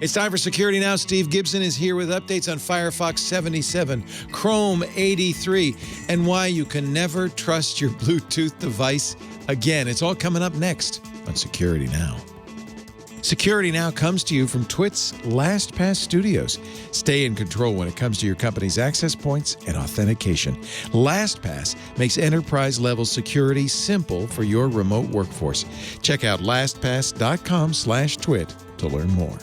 It's time for Security Now. Steve Gibson is here with updates on Firefox 77, Chrome 83, and why you can never trust your Bluetooth device again. It's all coming up next on Security Now. Security Now comes to you from Twit's LastPass Studios. Stay in control when it comes to your company's access points and authentication. LastPass makes enterprise-level security simple for your remote workforce. Check out lastpass.com/twit to learn more.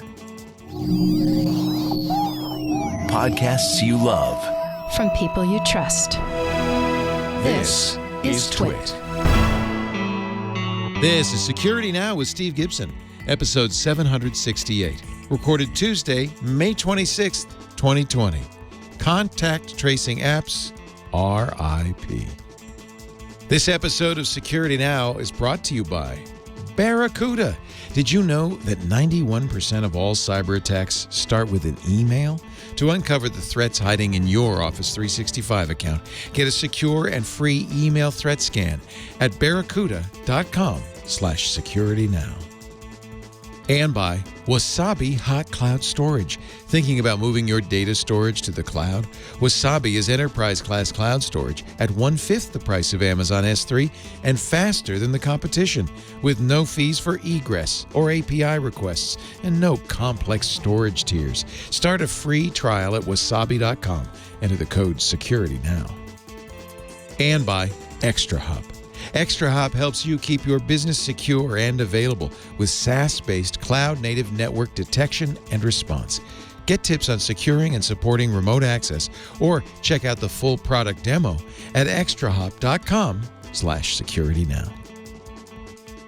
Podcasts you love. From people you trust. This is Twit. This is Security Now with Steve Gibson, episode 768, recorded Tuesday, May 26th, 2020. Contact Tracing Apps, R.I.P. This episode of Security Now is brought to you by Barracuda. Did you know that 91% of all cyber attacks start with an email? To uncover the threats hiding in your Office 365 account, get a secure and free email threat scan at barracuda.com/securitynow. And by Wasabi Hot Cloud Storage. Thinking about moving your data storage to the cloud? Wasabi is enterprise-class cloud storage at 1/5 the price of Amazon S3 and faster than the competition, with no fees for egress or API requests and no complex storage tiers. Start a free trial at wasabi.com. Enter the code SecurityNow. And by ExtraHop. ExtraHop helps you keep your business secure and available with SaaS-based cloud-native network detection and response. Get tips on securing and supporting remote access, or check out the full product demo at extrahop.com/securitynow.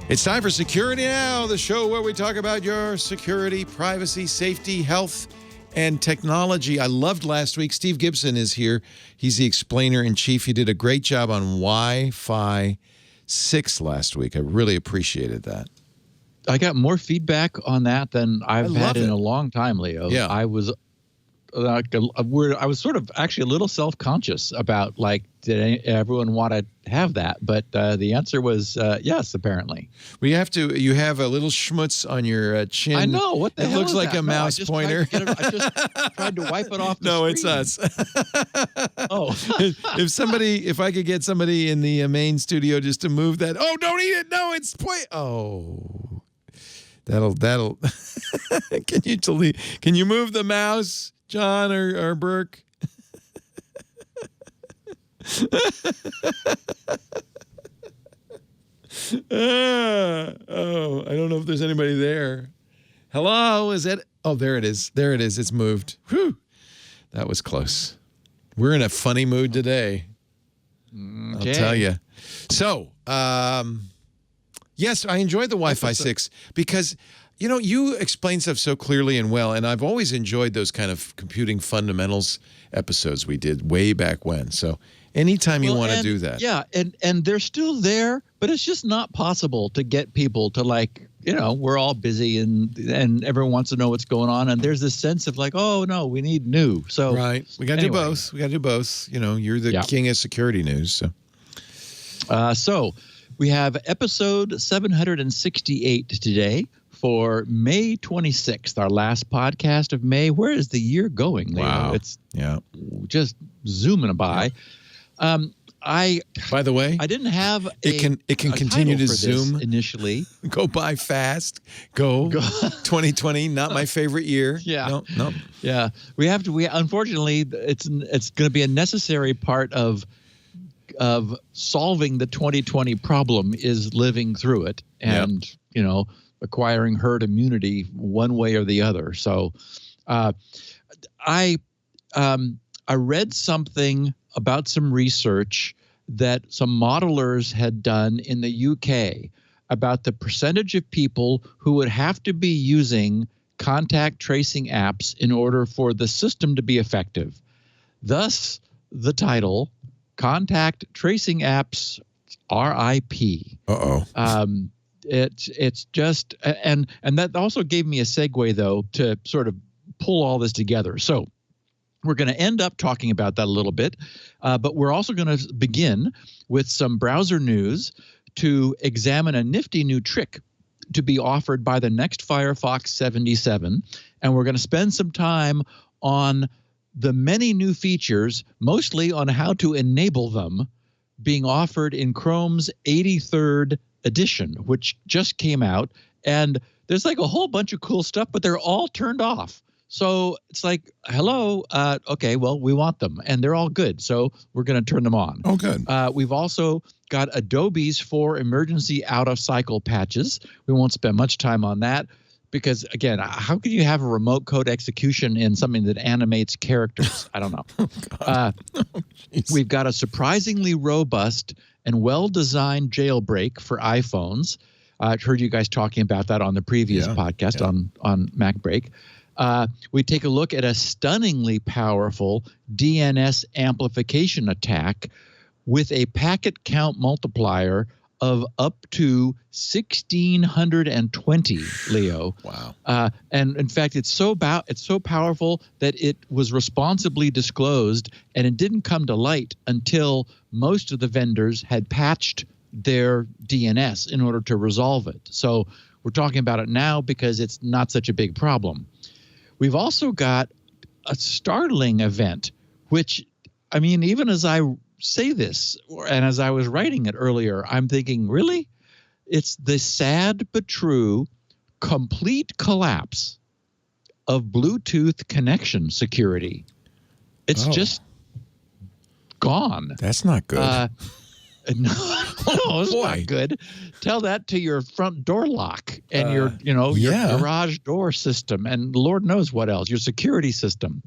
It's time for Security Now, the show where we talk about your security, privacy, safety, health, and technology. I loved last week. Steve Gibson is here. He's the explainer-in-chief. He did a great job on Wi-Fi 6 last week. I really appreciated that. I got more feedback on that than I've had in a long time, Leo. Yeah. I was sort of actually a little self-conscious about, like, did everyone want to have that? But the answer was yes, apparently. You have a little schmutz on your chin. I know. What the hell looks is like that? a mouse pointer. I just tried to wipe it off the No, screen. it's us. Oh. If I could get somebody in the main studio just to move that. Oh, don't eat it. No, it's Oh. That'll Can you move the mouse, John or Burke? I don't know if there's anybody there. Hello, is it? Oh, there it is. There it is. It's moved. Whew. That was close. We're in a funny mood today. Okay. I'll tell you. So, yes, I enjoyed the Wi-Fi 6 because, you explain stuff so clearly and well, and I've always enjoyed those kind of computing fundamentals episodes we did way back when. So anytime you want to do that. Yeah, and they're still there, but it's just not possible to get people to, like, we're all busy and everyone wants to know what's going on, and there's this sense of, like, oh no, we need new. So right, we got to do both. We got to do both. You're the king of security news. So we have episode 768 today for May 26th, our last podcast of May. Where is the year going, Leo? Wow. It's just zooming by. By the way, I didn't have it can continue to zoom initially. Go by fast. Go 2020, not my favorite year. Yeah. No. Yeah. We unfortunately it's going to be a necessary part of solving the 2020 problem is living through it and acquiring herd immunity one way or the other. So I read something about some research that some modelers had done in the UK about the percentage of people who would have to be using contact tracing apps in order for the system to be effective. Thus, the title, Contact Tracing Apps, R.I.P. It's just, and that also gave me a segue, though, to sort of pull all this together. So we're going to end up talking about that a little bit, but we're also going to begin with some browser news to examine a nifty new trick to be offered by the next Firefox 77, and we're going to spend some time on the many new features, mostly on how to enable them, being offered in Chrome's 83rd edition, which just came out. And there's like a whole bunch of cool stuff, but they're all turned off. So it's like, hello, okay, well, we want them, and they're all good, so we're going to turn them on. Oh, good. We've also got Adobe's 4 emergency out-of-cycle patches. We won't spend much time on that because, again, how can you have a remote code execution in something that animates characters? I don't know. We've got a surprisingly robust and well-designed jailbreak for iPhones. I've heard you guys talking about that on the previous podcast on MacBreak. We take a look at a stunningly powerful DNS amplification attack with a packet count multiplier of up to 1,620, Leo. Wow. And in fact, it's so powerful that it was responsibly disclosed, and it didn't come to light until most of the vendors had patched their DNS in order to resolve it. So we're talking about it now because it's not such a big problem. We've also got a startling event, which, I mean, even as I say this, and as I was writing it earlier, I'm thinking, really? It's the sad but true complete collapse of Bluetooth connection security. It's just gone. That's not good. No, it's not good. Tell that to your front door lock and your garage door system and Lord knows what else, your security system.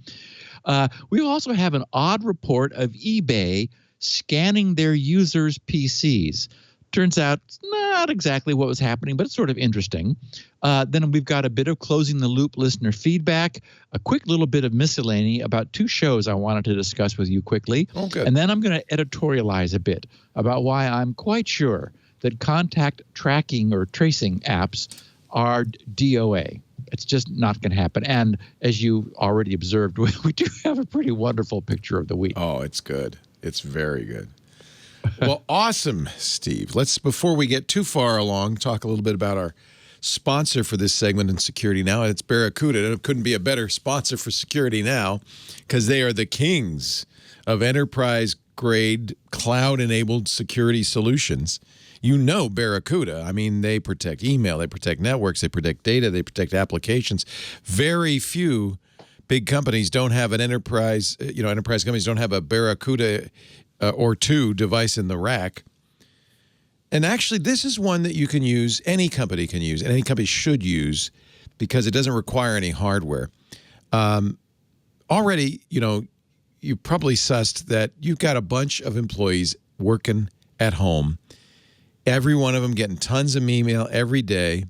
We also have an odd report of eBay scanning their users' PCs. Turns out it's not exactly what was happening, but it's sort of interesting. Then we've got a bit of closing the loop listener feedback, a quick little bit of miscellany about 2 shows I wanted to discuss with you quickly. Okay. And then I'm going to editorialize a bit about why I'm quite sure that contact tracking or tracing apps are DOA. It's just not going to happen. And as you already observed, we do have a pretty wonderful picture of the week. Oh, it's good. It's very good. Well, awesome, Steve. Let's, before we get too far along, talk a little bit about our sponsor for this segment in Security Now, and it's Barracuda. It couldn't be a better sponsor for Security Now because they are the kings of enterprise-grade, cloud-enabled security solutions. You know Barracuda. I mean, they protect email, they protect networks, they protect data, they protect applications. Very few big companies don't have an enterprise, enterprise companies don't have a Barracuda or 2 device in the rack. And actually, this is one that you can use, any company can use, and any company should use because it doesn't require any hardware. Already, you probably sussed that you've got a bunch of employees working at home, every one of them getting tons of email every day.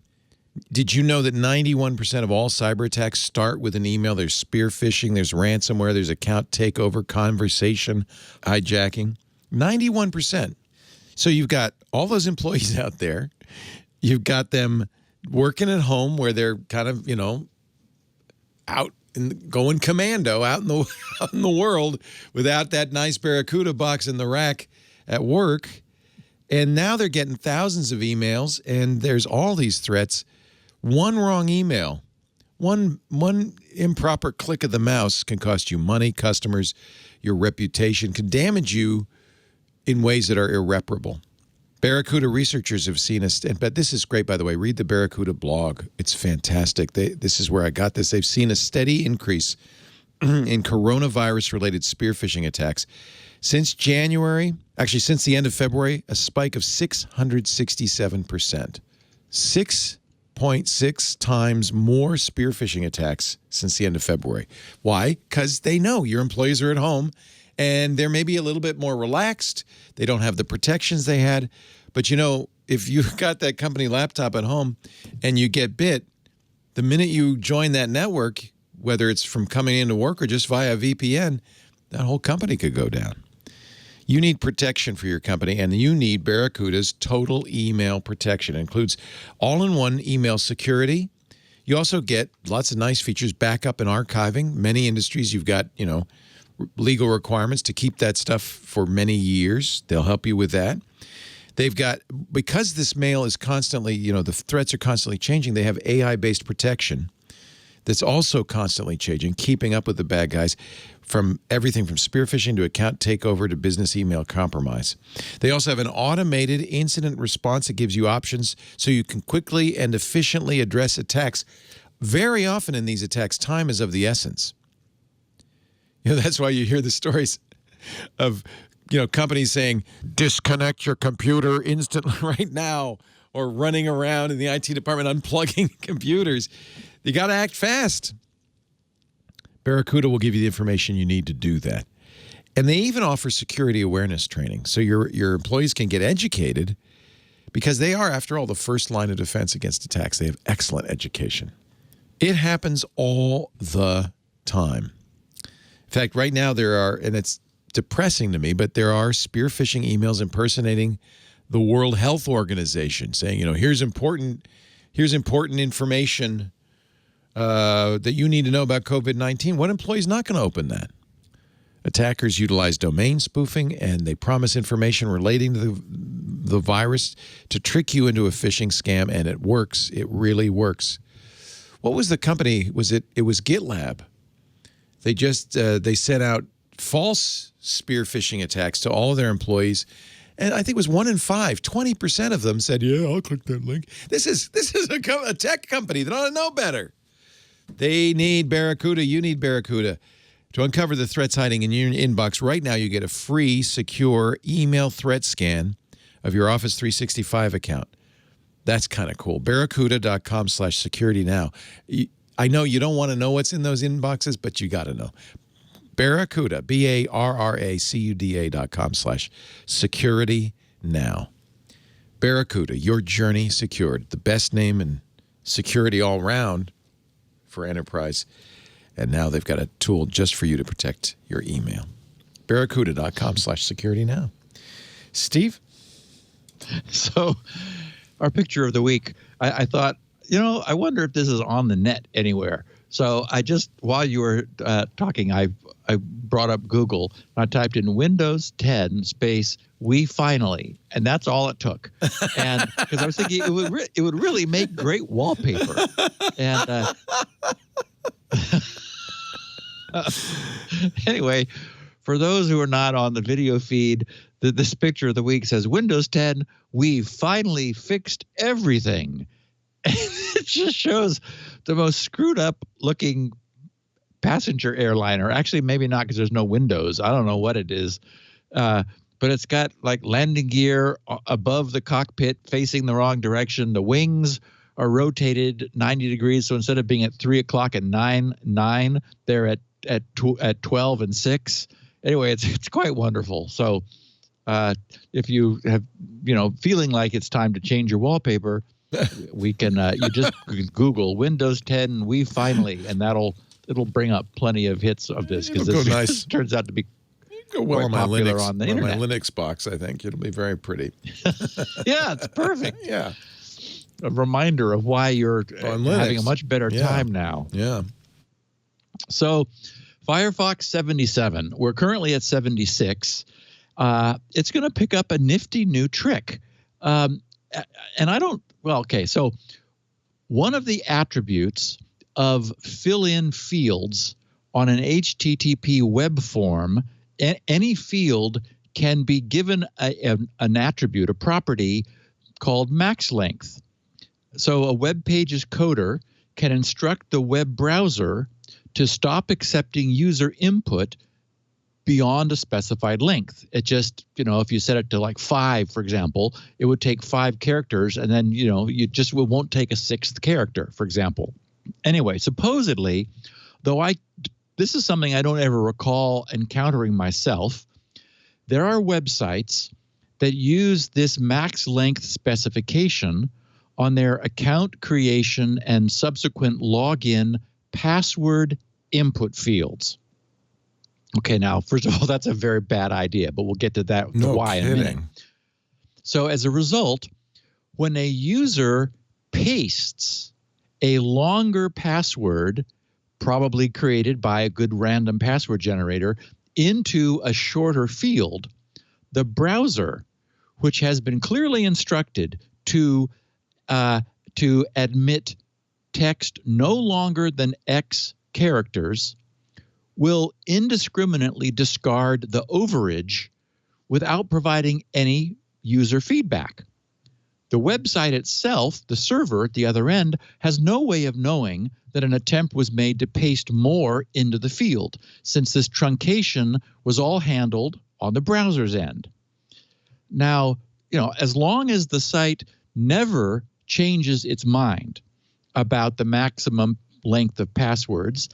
Did you know that 91% of all cyber attacks start with an email? There's spear phishing, there's ransomware, there's account takeover, conversation hijacking. 91%. So you've got all those employees out there. You've got them working at home where they're kind of, out and going commando out in the world without that nice Barracuda box in the rack at work. And now they're getting thousands of emails, and there's all these threats. One wrong email, one improper click of the mouse can cost you money, customers, your reputation, can damage you in ways that are irreparable. Barracuda researchers have seen but this is great, by the way. Read the Barracuda blog. It's fantastic. This is where I got this. They've seen a steady increase in coronavirus-related spear phishing attacks. Since January, actually since the end of February, a spike of 667%. 6.6 times more spear phishing attacks since the end of February. Why? Because they know your employees are at home and they're maybe a little bit more relaxed. They don't have the protections they had. But if you've got that company laptop at home and you get bit, the minute you join that network, whether it's from coming into work or just via VPN, that whole company could go down. You need protection for your company, and you need Barracuda's total email protection. It includes all-in-one email security. You also get lots of nice features, backup and archiving. Many industries, you've got, legal requirements to keep that stuff for many years. They'll help you with that. They've got, because this mail is constantly, the threats are constantly changing, they have AI-based protection that's also constantly changing, keeping up with the bad guys, from everything from spear phishing to account takeover to business email compromise. They also have an automated incident response that gives you options so you can quickly and efficiently address attacks. Very often in these attacks, time is of the essence. That's why you hear the stories of, companies saying, disconnect your computer instantly right now, or running around in the IT department unplugging computers. You got to act fast. Barracuda will give you the information you need to do that. And they even offer security awareness training, so your employees can get educated, because they are, after all, the first line of defense against attacks. They have excellent education. It happens all the time. In fact, right now there are, and it's depressing to me, but there are spear phishing emails impersonating the World Health Organization, saying, here's important information that you need to know about COVID-19. What employee is not going to open that? Attackers utilize domain spoofing, and they promise information relating to the virus to trick you into a phishing scam, and it works. It really works. What was the company? It was GitLab. They just they sent out false spear phishing attacks to all of their employees, and I think it was 1 in 5, 20% of them said, "Yeah, I'll click that link." This is a tech company that ought to know better. They need Barracuda. You need Barracuda. To uncover the threats hiding in your inbox right now, you get a free, secure email threat scan of your Office 365 account. That's kind of cool. Barracuda.com/security now. I know you don't want to know what's in those inboxes, but you got to know. Barracuda, BARRACUDA.com/security now. Barracuda, your journey secured. The best name in security all around for enterprise. And now they've got a tool just for you to protect your email. Barracuda.com/security now. Steve? So our picture of the week, I thought, I wonder if this is on the net anywhere. So I just, while you were talking, I brought up Google. I typed in Windows 10 space we finally, and that's all it took. And because I was thinking it would really make great wallpaper. And anyway, for those who are not on the video feed, this picture of the week says, Windows 10, we finally fixed everything. And it just shows the most screwed up looking passenger airliner. Actually, maybe not, because there's no windows. I don't know what it is. But it's got like landing gear above the cockpit facing the wrong direction. The wings are rotated 90 degrees. So instead of being at 3 o'clock and 9, they're at 12 and 6. Anyway, it's quite wonderful. So if you have, feeling like it's time to change your wallpaper, we can, you just Google Windows 10, we finally, and it'll bring up plenty of hits of this, because this turns out to be go well on my Linux, on the internet. My Linux box, I think. It'll be very pretty. Yeah, it's perfect. Yeah. A reminder of why you're having a much better time now. Yeah. So Firefox 77, we're currently at 76. It's going to pick up a nifty new trick. And I don't, so one of the attributes of fill-in fields on an HTTP web form, any field can be given an attribute, a property called max length. So a web page's coder can instruct the web browser to stop accepting user input beyond a specified length. It just, if you set it to like 5, for example, it would take 5 characters, and then, you just won't take a 6th character, for example. Anyway, supposedly, though this is something I don't ever recall encountering myself, there are websites that use this max length specification on their account creation and subsequent login password input fields. Okay, now, first of all, that's a very bad idea, but we'll get to that, why in a minute. So as a result, when a user pastes a longer password, probably created by a good random password generator, into a shorter field, the browser which has been clearly instructed to admit text no longer than X characters will indiscriminately discard the overage without providing any user feedback. The website itself, the server at the other end, has no way of knowing that an attempt was made to paste more into the field, since this truncation was all handled on the browser's end. Now, as long as the site never changes its mind about the maximum length of passwords,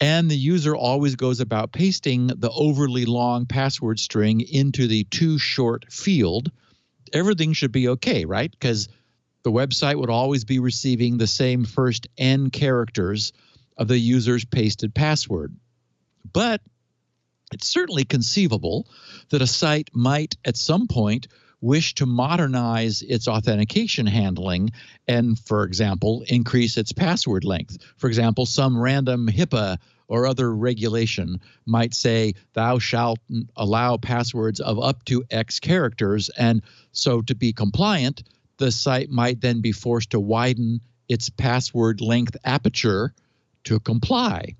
and the user always goes about pasting the overly long password string into the too short field, everything should be okay, right? Because the website would always be receiving the same first N characters of the user's pasted password. But it's certainly conceivable that a site might at some point wish to modernize its authentication handling and, for example, increase its password length. For example, some random HIPAA or other regulation might say, thou shalt allow passwords of up to X characters. And so to be compliant, the site might then be forced to widen its password length aperture to comply.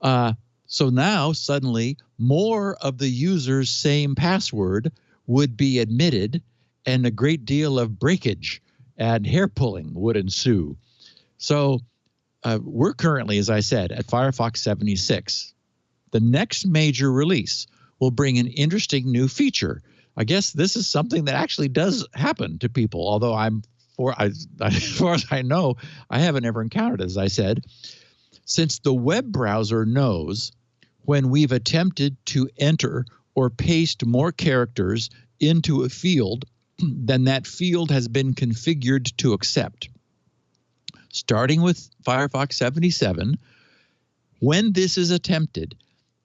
So now suddenly more of the user's same password would be admitted, and a great deal of breakage and hair pulling would ensue. So we're currently, as I said, at Firefox 76. The next major release will bring an interesting new feature. I guess this is something that actually does happen to people, although as far as I know, I haven't ever encountered it, as I said. Since the web browser knows when we've attempted to enter or paste more characters into a field than that field has been configured to accept. Starting with Firefox 77, when this is attempted,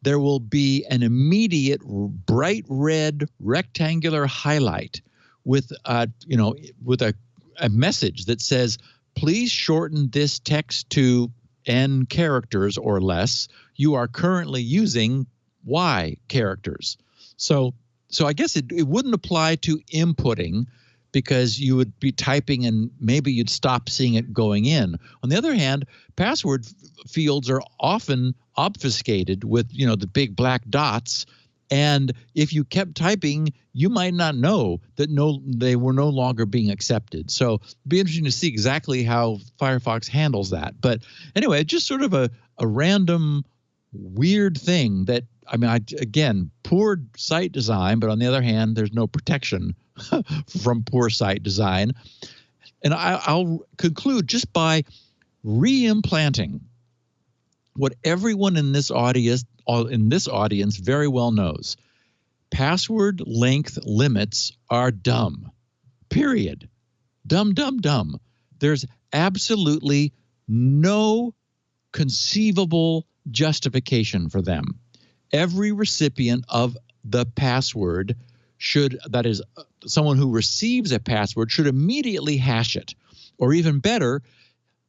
there will be an immediate bright red rectangular highlight with a message that says, please shorten this text to N characters or less. You are currently using Y characters. So I guess it wouldn't apply to inputting, because you would be typing and maybe you'd stop seeing it going in. On the other hand, password fields are often obfuscated with, the big black dots. And if you kept typing, you might not know that they were no longer being accepted. So it'd be interesting to see exactly how Firefox handles that. But anyway, just sort of a random weird thing that, again, poor site design, but on the other hand, there's no protection from poor site design. And I'll conclude just by re-implanting what everyone in this audience very well knows. Password length limits are dumb. Period. Dumb, dumb, dumb. There's absolutely no conceivable justification for them. Every recipient of the password that is, someone who receives a password should immediately hash it. Or even better,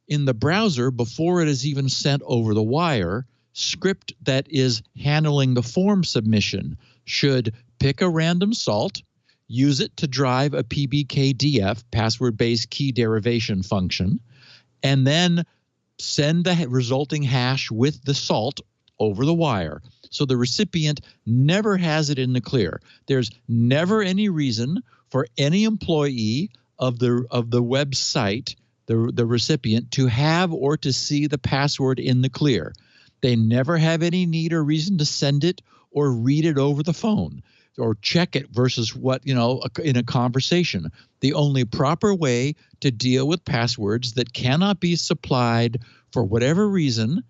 in the browser, before it is even sent over the wire, script that is handling the form submission should pick a random salt, use it to drive a PBKDF, password-based key derivation function, and then send the resulting hash with the salt over the wire. So the recipient never has it in the clear. There's never any reason for any employee of the website, the recipient, to have or to see the password in the clear. They never have any need or reason to send it or read it over the phone or check it versus what, in a conversation. The only proper way to deal with passwords that cannot be supplied for whatever reason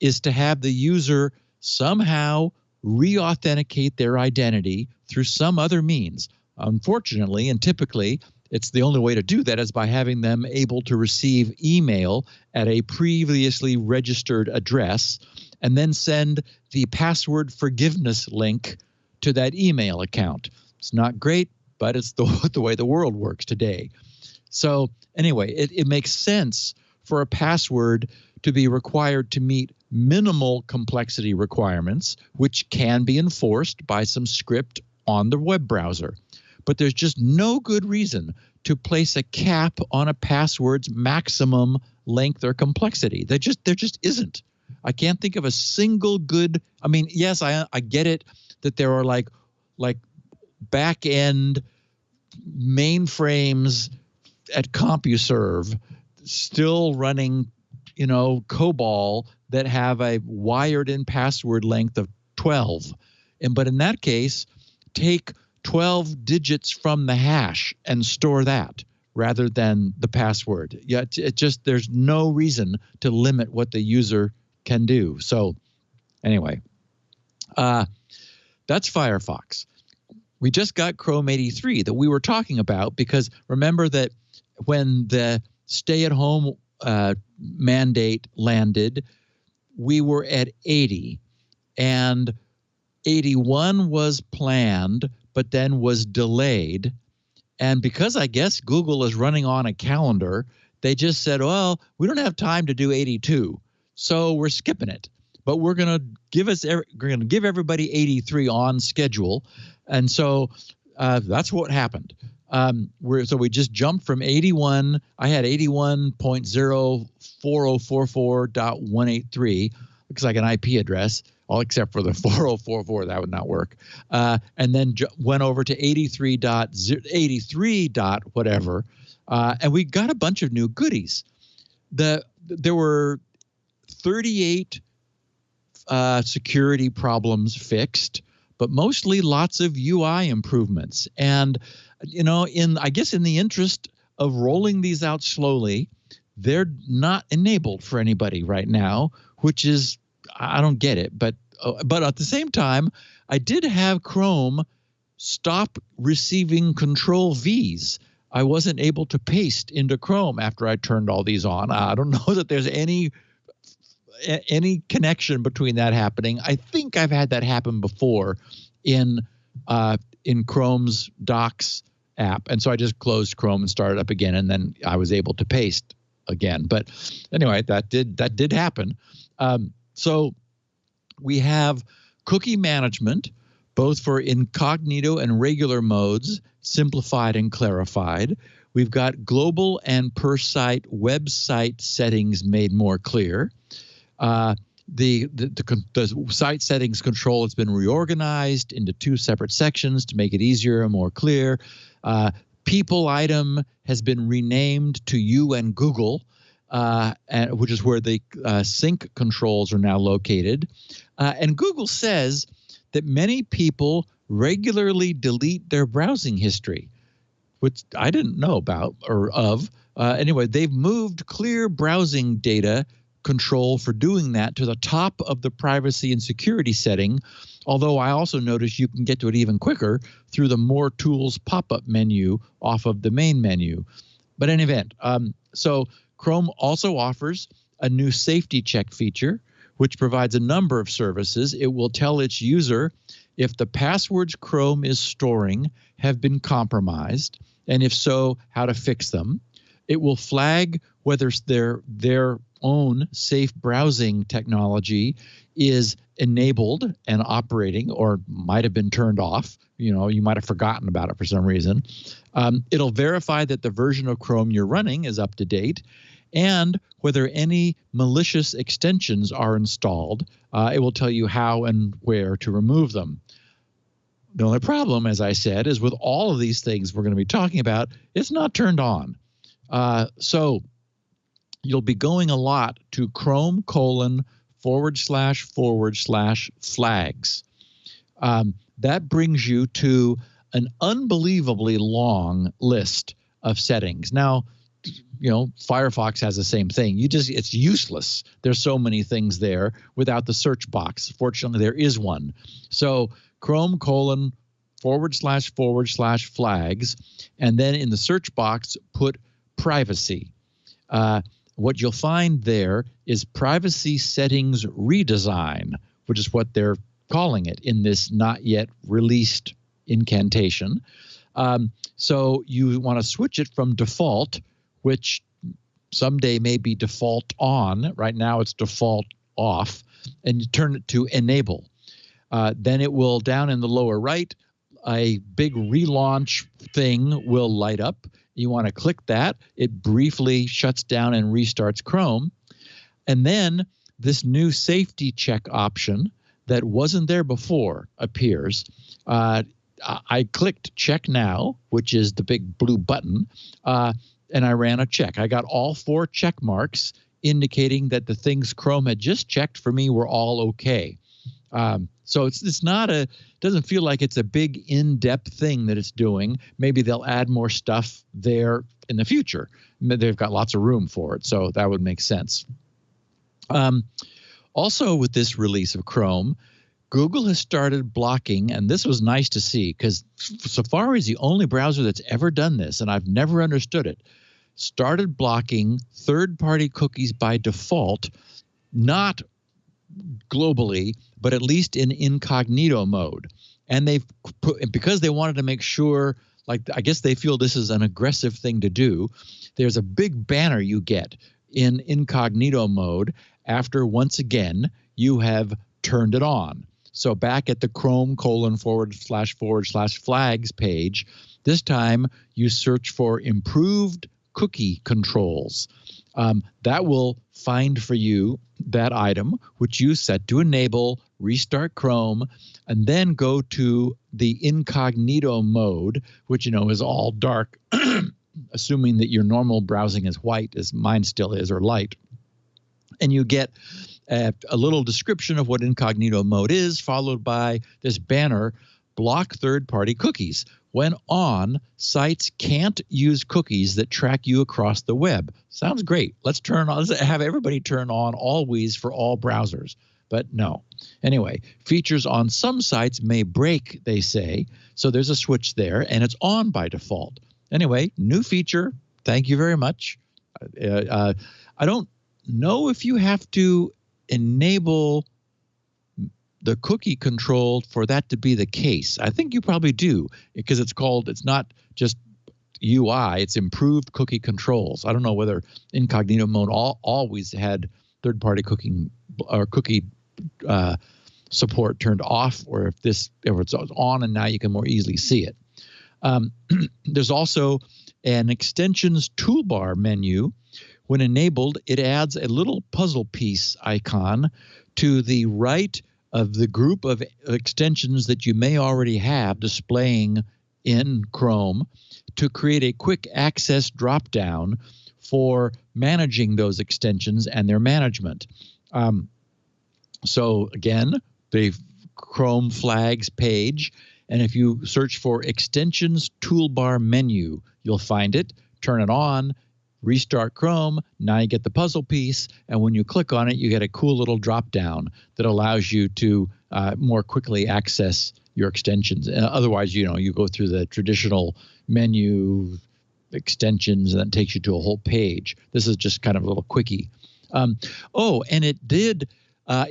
is to have the user somehow re-authenticate their identity through some other means. Unfortunately, and typically, it's the only way to do that is by having them able to receive email at a previously registered address and then send the password forgiveness link to that email account. It's not great, but it's the way the world works today. So anyway, it makes sense for a password to be required to meet minimal complexity requirements, which can be enforced by some script on the web browser. but there's just no good reason to place a cap on a password's maximum length or complexity. There just isn't. I can't think of a single good. I mean, yes, I get it that there are like back end mainframes at CompuServe still running, COBOL that have a wired in password length of 12. But in that case, take 12 digits from the hash and store that rather than the password. Yeah, there's no reason to limit what the user can do. So anyway, that's Firefox. We just got Chrome 83 that we were talking about, because remember that when the stay-at-home mandate landed, we were at 80, and 81 was planned but then was delayed. And because I guess Google is running on a calendar, they just said, well, we don't have time to do 82, so we're skipping it. But we're going to give everybody 83 on schedule. And so that's what happened. So we just jumped from 81. I had 81.04044.183. Looks like an IP address, all except for the 4044. That would not work. And then went over to 83 dot whatever. And we got a bunch of new goodies. There were 38 security problems fixed, but mostly lots of UI improvements. And, in the interest of rolling these out slowly, they're not enabled for anybody right now, which is, I don't get it. But at the same time, I did have Chrome stop receiving Control Vs. I wasn't able to paste into Chrome after I turned all these on. I don't know that there's any connection between that happening. I think I've had that happen before in Chrome's Docs app, and so I just closed Chrome and started up again, and then I was able to paste again. But anyway, that did happen. So we have cookie management, both for incognito and regular modes, simplified and clarified. We've got global and per site website settings made more clear. The site settings control has been reorganized into two separate sections to make it easier and more clear. People item has been renamed to you and Google, which is where the sync controls are now located. And Google says that many people regularly delete their browsing history, which I didn't know about or of. Anyway, they've moved clear browsing data control for doing that to the top of the privacy and security setting, although I also noticed you can get to it even quicker through the More Tools pop-up menu off of the main menu. But in any event, so Chrome also offers a new safety check feature, which provides a number of services. It will tell its user if the passwords Chrome is storing have been compromised, and if so, how to fix them. It will flag whether their own safe browsing technology is enabled and operating, or might have been turned off. You might have forgotten about it for some reason. It'll verify that the version of Chrome you're running is up to date, and whether any malicious extensions are installed. It will tell you how and where to remove them. The only problem, as I said, is with all of these things we're going to be talking about, it's not turned on. So you'll be going a lot to Chrome:///flags. That brings you to an unbelievably long list of settings. Now, Firefox has the same thing. It's useless. There's so many things there without the search box. Fortunately, there is one. So Chrome:///flags, and then in the search box, put privacy. What you'll find there is privacy settings redesign, which is what they're calling it in this not yet released incantation. So you want to switch it from default, which someday may be default on. Right now it's default off, and you turn it to enable. Then it will, down in the lower right, a big relaunch thing will light up. You want to click that. It briefly shuts down and restarts Chrome. And then this new safety check option that wasn't there before appears. I clicked check now, which is the big blue button, and I ran a check. I got all 4 check marks indicating that the things Chrome had just checked for me were all okay. So it's not doesn't feel like it's a big in-depth thing that it's doing. Maybe they'll add more stuff there in the future. They've got lots of room for it, so that would make sense. Also, with this release of Chrome, Google has started blocking, and this was nice to see because Safari is the only browser that's ever done this, and I've never understood it. Started blocking third-party cookies by default, not globally, but at least in incognito mode. And they've put, because they wanted to make sure, like, I guess they feel this is an aggressive thing to do, there's a big banner you get in incognito mode after, once again, you have turned it on. So back at the Chrome://flags page, this time you search for improved cookie controls. That will find for you that item, which you set to enable, restart Chrome, and then go to the incognito mode, which, is all dark, assuming that your normal browsing is white, as mine still is, or light. And you get a little description of what incognito mode is, followed by this banner, block third-party cookies. When on, sites can't use cookies that track you across the web. Sounds great. Let's have everybody turn on always for all browsers. But no. Anyway, features on some sites may break, they say. So there's a switch there, and it's on by default. Anyway, new feature. Thank you very much. I don't know if you have to enable the cookie control for that to be the case. I think you probably do, because it's not just UI, it's improved cookie controls. I don't know whether incognito mode always had third-party cookie support turned off, or if it's on and now you can more easily see it. There's also an extensions toolbar menu. When enabled, it adds a little puzzle piece icon to the right of the group of extensions that you may already have displaying in Chrome to create a quick access dropdown for managing those extensions and their management. So again, the Chrome flags page, and if you search for extensions toolbar menu, you'll find it. Turn it on, restart Chrome. Now you get the puzzle piece, and when you click on it, you get a cool little drop down that allows you to more quickly access your extensions. Otherwise, you go through the traditional menu extensions, and that takes you to a whole page. This is just kind of a little quickie. And it did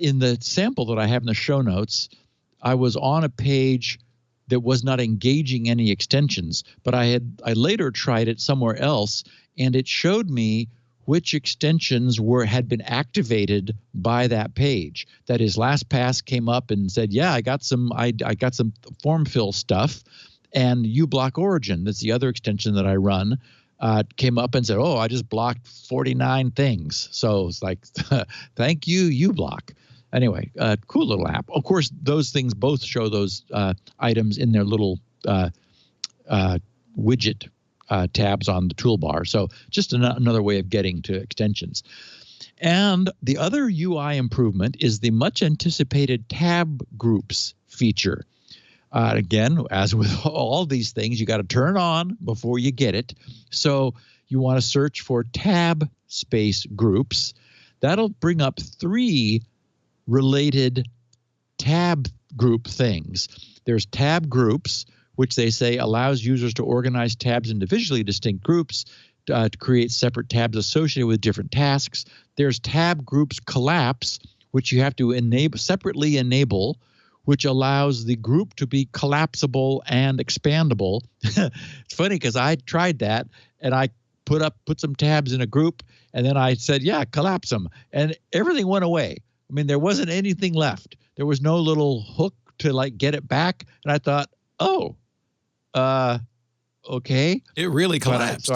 in the sample that I have in the show notes, I was on a page that was not engaging any extensions, but I later tried it somewhere else, and it showed me which extensions had been activated by that page. That is, LastPass came up and said, "Yeah, I got some form fill stuff," and uBlock Origin, that's the other extension that I run, came up and said, "Oh, I just blocked 49 things." So it's like, thank you, uBlock. Anyway, cool little app. Of course, those things both show those items in their little widget tabs on the toolbar. So just another way of getting to extensions. And the other UI improvement is the much anticipated tab groups feature. Again, as with all these things, you got to turn on before you get it. So you want to search for tab space groups. That'll bring up 3 related tab group things. There's tab groups, which they say allows users to organize tabs into visually distinct groups to create separate tabs associated with different tasks. There's tab groups collapse, which you have to separately enable, which allows the group to be collapsible and expandable. It's funny because I tried that, and I put some tabs in a group, and then I said, "Yeah, collapse them," and everything went away. I mean, there wasn't anything left. There was no little hook to get it back. And I thought, oh, Okay. It really collapsed.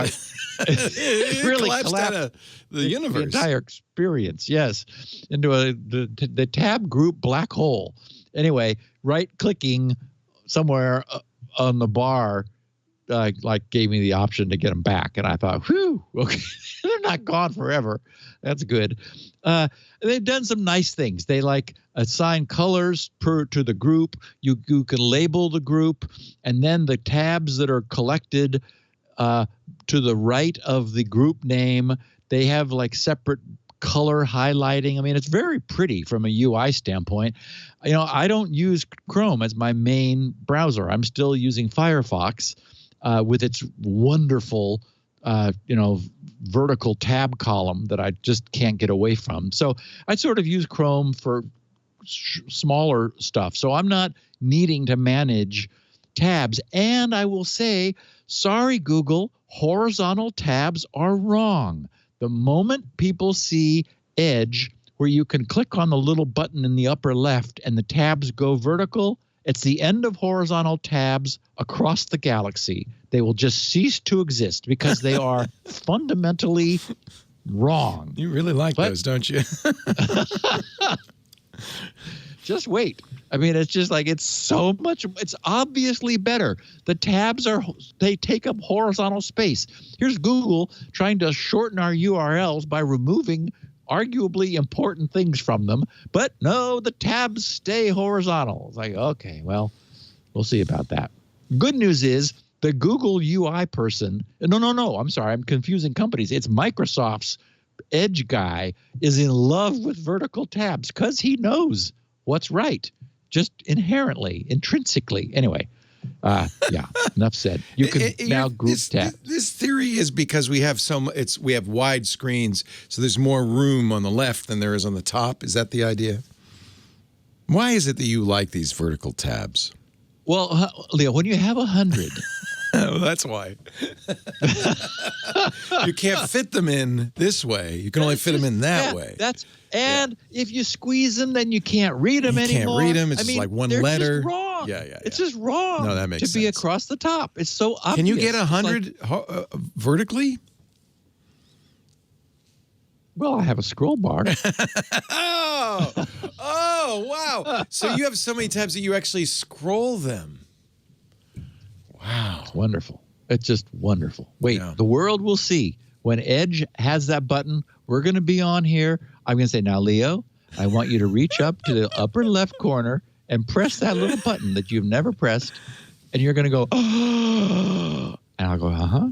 It really collapsed out of the universe. The entire experience, yes, into the tab group black hole. Anyway, right-clicking somewhere on the bar gave me the option to get them back, and I thought, whew, okay, they're not gone forever. That's good. They've done some nice things. They assign colors to the group. You can label the group, and then the tabs that are collected to the right of the group name, they have separate color highlighting. I mean, it's very pretty from a UI standpoint. I don't use Chrome as my main browser. I'm still using Firefox with its wonderful vertical tab column that I just can't get away from. So I sort of use Chrome for smaller stuff. So I'm not needing to manage tabs. And I will say, sorry, Google, horizontal tabs are wrong. The moment people see Edge, where you can click on the little button in the upper left and the tabs go vertical, it's the end of horizontal tabs across the galaxy. They will just cease to exist because they are fundamentally wrong. You really like those, don't you? Just wait. I mean, it's just it's so much. It's obviously better. The tabs they take up horizontal space. Here's Google trying to shorten our URLs by removing arguably important things from them. But no, the tabs stay horizontal. It's okay, well, we'll see about that. Good news is the Google UI person. No. I'm sorry. I'm confusing companies. It's Microsoft's Edge guy is in love with vertical tabs because he knows what's right. Just intrinsically. Anyway, enough said. You can now group tab. This theory is because we have we have wide screens, so there's more room on the left than there is on the top. Is that the idea? Why is it that you like these vertical tabs? Well, Leo, when you have 100. Oh, that's why. You can't fit them in this way. You can only fit them in that way. If you squeeze them, then you can't read them anymore. You can't read them. It's just like one letter. Just wrong. Yeah. It's just wrong. No, that makes sense. To be across the top. It's so obvious. Can you get 100 vertically? Well, I have a scroll bar. Oh, wow. So you have so many tabs that you actually scroll them. Wow. It's wonderful. It's just wonderful. Wait, The world will see. When Edge has that button, we're going to be on here. I'm going to say, now, Leo, I want you to reach up to the upper left corner and press that little button that you've never pressed. And you're going to go, oh. And I'll go, uh-huh.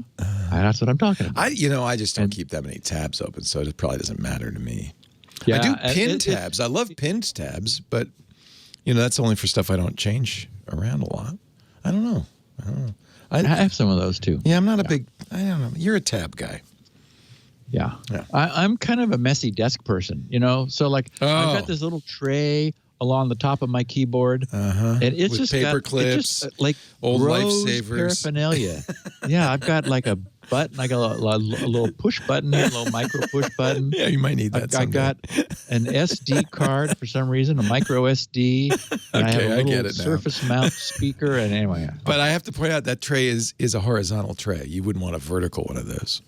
That's what I'm talking about. I just don't keep that many tabs open, so it probably doesn't matter to me. Yeah, I do pin tabs. I love pinned tabs, but, that's only for stuff I don't change around a lot. I don't know. I have some of those too. Yeah, I'm not a big. I don't know. You're a tab guy. Yeah. I'm kind of a messy desk person, So I've got this little tray along the top of my keyboard, and it's with just paper got clips, old lifesavers paraphernalia. Yeah, I've got a button, a little push button here, a little micro push button. Yeah, you might need that. I got an SD card for some reason, a micro SD. And I have a little surface mount speaker, and anyway. But I have to point out that tray is a horizontal tray. You wouldn't want a vertical one of those.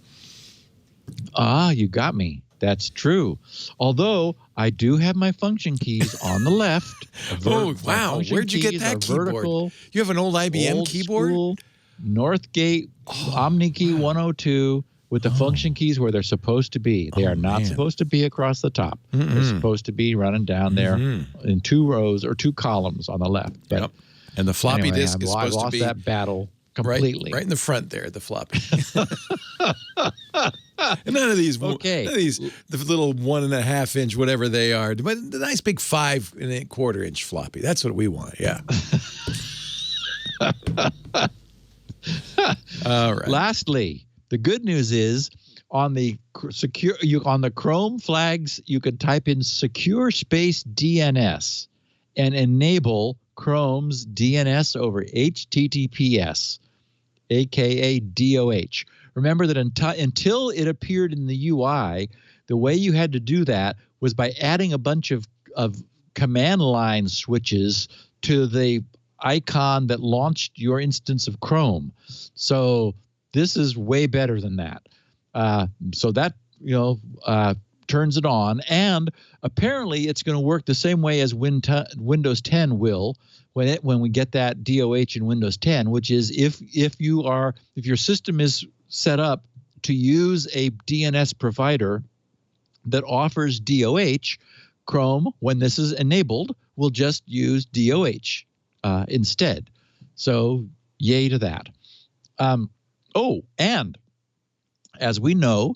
Ah, you got me. That's true. Although I do have my function keys on the left. Oh, wow. Where'd you get that keyboard? Vertical, you have an old IBM keyboard? School, Northgate OmniKey 102 with the function keys where they're supposed to be. They are not supposed to be across the top. They're supposed to be running down there in 2 rows or 2 columns on on the left. But And the floppy disk is supposed to be... I lost that battle completely. Right in the front there, the floppy. And none of these, the little 1.5 inch, whatever they are, but the nice big 5 1/4 inch floppy. That's what we want. Yeah. All right. Lastly, the good news is on the Chrome flags, you can type in secure space DNS and enable Chrome's DNS over HTTPS, aka DOH. Remember that until it appeared in the UI, the way you had to do that was by adding a bunch of command line switches to the icon that launched your instance of Chrome. So this is way better than that. So that, turns it on. And apparently it's going to work the same way as Windows 10 will when we get that DOH in Windows 10, which is if your system is set up to use a DNS provider that offers DOH, Chrome, when this is enabled, will just use DOH instead. So yay to that. And as we know,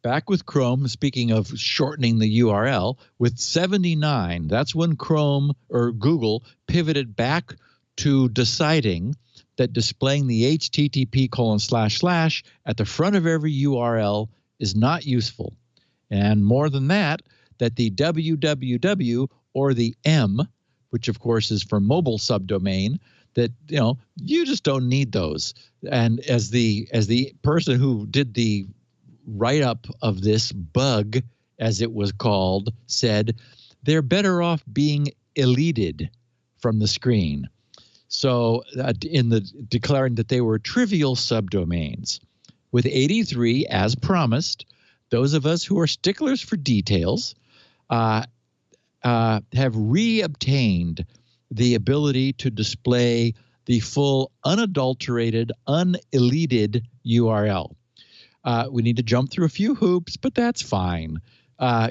back with Chrome, speaking of shortening the URL, with 79, that's when Chrome or Google pivoted back to deciding that displaying the http:// at the front of every URL is not useful. And more than that the www or the M, which of course is for mobile subdomain, that you just don't need those. And as the person who did the write-up of this bug, as it was called, said, they're better off being deleted from the screen. So declaring that they were trivial subdomains. With 83, as promised, those of us who are sticklers for details have reobtained the ability to display the full unadulterated, uneleted URL. We need to jump through a few hoops, but that's fine.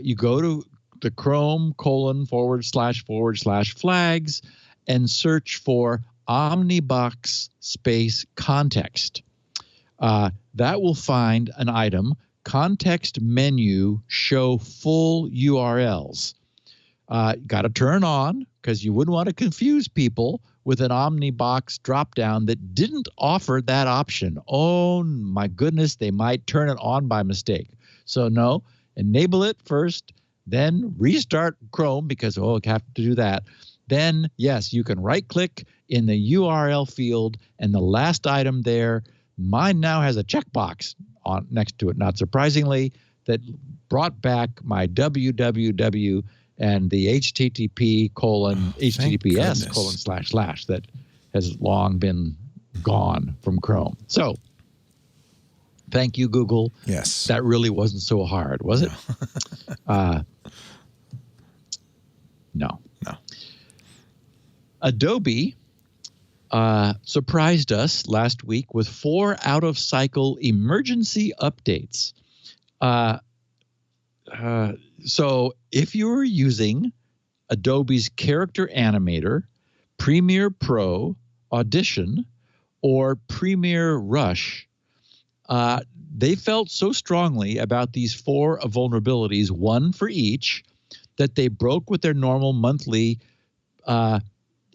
You go to the Chrome // flags and search for Omnibox space context. That will find an item, context menu, show full URLs. Got to turn on, because you wouldn't want to confuse people with an Omnibox dropdown that didn't offer that option. Oh my goodness, they might turn it on by mistake. So no, enable it first, then restart Chrome, because you have to do that. Then yes, you can right click in the URL field, and the last item there, mine now has a checkbox on next to it, not surprisingly, that brought back my www and the https:// that has long been gone from Chrome. So thank you, Google. Yes. That really wasn't so hard, was it? No. Adobe surprised us last week with 4 out-of-cycle emergency updates. So if you're using Adobe's Character Animator, Premiere Pro, Audition, or Premiere Rush, they felt so strongly about these 4 vulnerabilities, one for each, that they broke with their normal monthly, and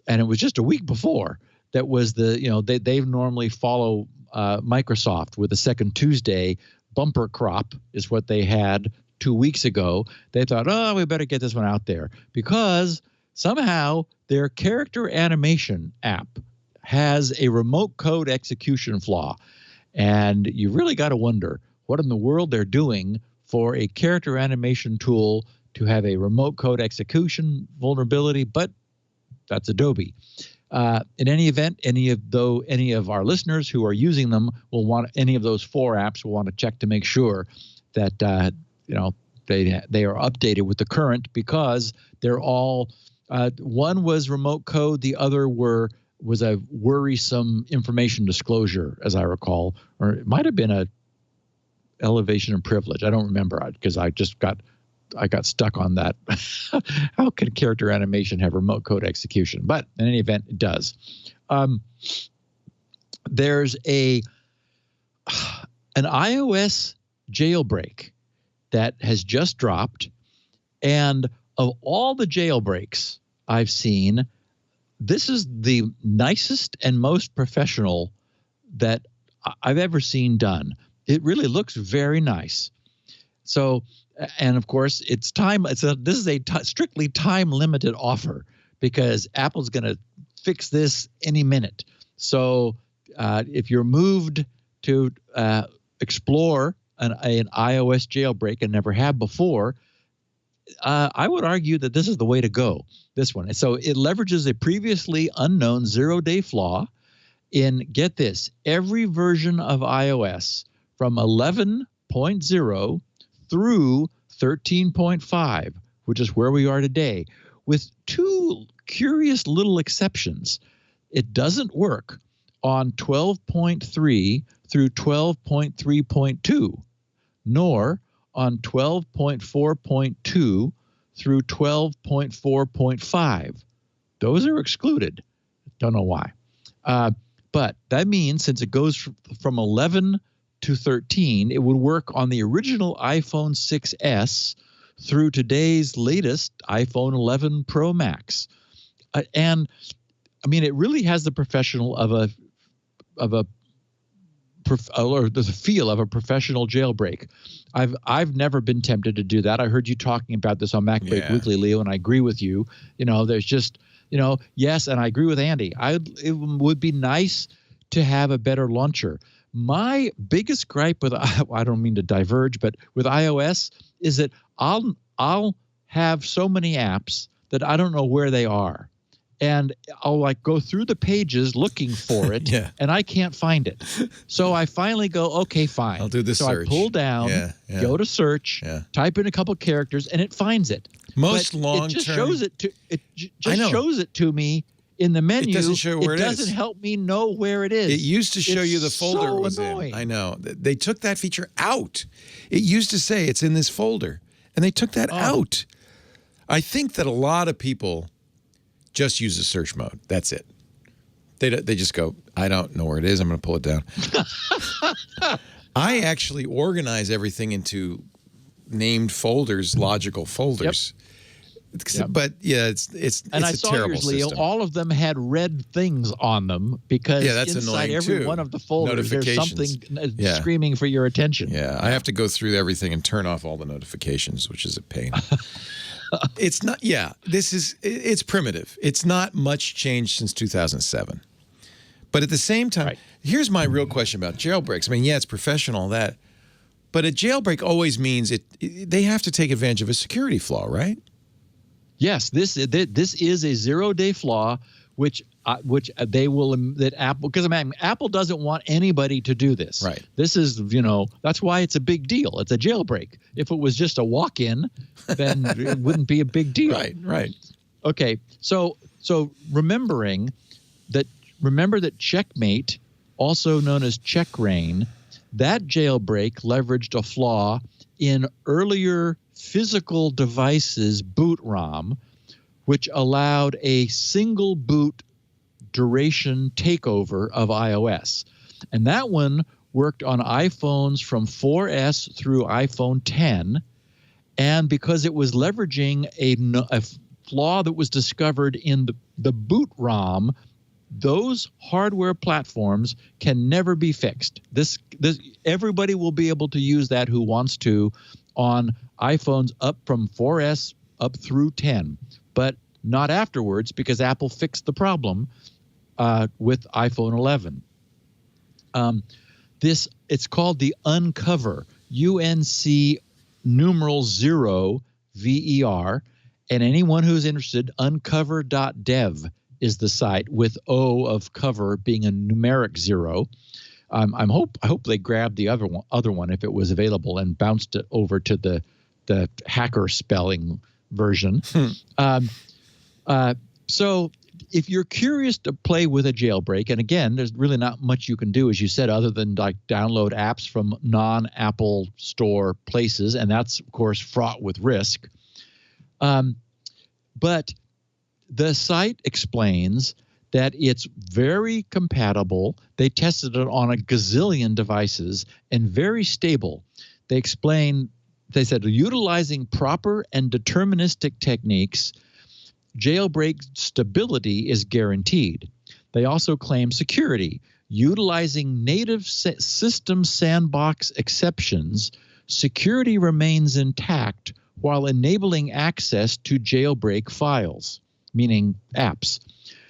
it was just a week before. That was they normally follow Microsoft with the second Tuesday. Bumper crop is what they had 2 weeks ago. They thought, we better get this one out there, because somehow their character animation app has a remote code execution flaw. And you really got to wonder what in the world they're doing for a character animation tool to have a remote code execution vulnerability, but that's Adobe. In any event, any of our listeners who are using them will want any of those 4 apps will want to check to make sure that they are updated with the current, because they're all one was remote code, the other was a worrisome information disclosure, as I recall, or it might have been a elevation and privilege. I don't remember, because I got stuck on that. How can character animation have remote code execution? But in any event, it does. There's an iOS jailbreak that has just dropped, and of all the jailbreaks I've seen, this is the nicest and most professional that I've ever seen done. It really looks very nice. So, and of course, it's time. This is a strictly time-limited offer, because Apple's going to fix this any minute. So, if you're moved to explore an iOS jailbreak and never have before, I would argue that this is the way to go, this one. And so it leverages a previously unknown zero-day flaw in, get this, every version of iOS from 11.0 through 13.5, which is where we are today, with two curious little exceptions. It doesn't work on 12.3 through 12.3.2, nor on 12.4.2 through 12.4.5. Those are excluded. Don't know why. But that means since it goes from 11 to 13, it would work on the original iPhone 6S through today's latest iPhone 11 Pro Max. And I mean, it really has the professional or the feel of a professional jailbreak. I've never been tempted to do that. I heard you talking about this on MacBreak Weekly, Leo, and I agree with you. There's just, yes, and I agree with Andy. It would be nice to have a better launcher. My biggest gripe with, I don't mean to diverge, but with iOS is that I'll have so many apps that I don't know where they are. And I'll go through the pages looking for it, and I can't find it. So I finally go, okay, fine. I'll do the search. I pull down, go to search, type in a couple characters, and it finds it. Most long-term, it just shows it to me in the menu. It doesn't show where it is. It doesn't help me know where it is. It used to show you the folder it was annoying. in. I know. They took that feature out. It used to say it's in this folder, and they took that out. I think that a lot of people just use the search mode. That's it. They just go, I don't know where it is. I'm going to pull it down. I actually organize everything into named folders, logical folders. Yep. But yeah, it's and a terrible yours, Leo, system. all of them had red things on them because that's inside every too. one of the folders there's something screaming for your attention. Yeah, I have to go through everything and turn off all the notifications, which is a pain. It's not. Yeah, it's primitive. It's not much changed since 2007. But at the same time, here's my real question about jailbreaks. I mean, it's professional that, but a jailbreak always means they have to take advantage of a security flaw, right? Yes, this is a zero-day flaw, which they will Apple, because Apple doesn't want anybody to do this. Right. This is that's why it's a big deal. It's a jailbreak. If it was just a walk-in, then it wouldn't be a big deal. Right. Okay. So remember that Checkmate, also known as Checkrain, that jailbreak leveraged a flaw in earlier physical devices boot ROM, which allowed a single boot duration takeover of iOS. And that one worked on iPhones from 4S through iPhone 10. And because it was leveraging a flaw that was discovered in the boot ROM, those hardware platforms can never be fixed. This everybody will be able to use that who wants to on iPhones up from 4S up through 10, but not afterwards because Apple fixed the problem with iPhone 11. It's called the Uncover, UNC0 VER, and anyone who's interested, uncover.dev is the site, with O of cover being a numeric 0. I hope they grabbed the other one if it was available and bounced it over to the hacker spelling version. So if you're curious to play with a jailbreak, and again, there's really not much you can do, as you said, other than download apps from non-Apple Store places, and that's of course fraught with risk. But the site explains that it's very compatible. They tested it on a gazillion devices and very stable. They said, utilizing proper and deterministic techniques, jailbreak stability is guaranteed. They also claim security. Utilizing native system sandbox exceptions, security remains intact while enabling access to jailbreak files, meaning apps.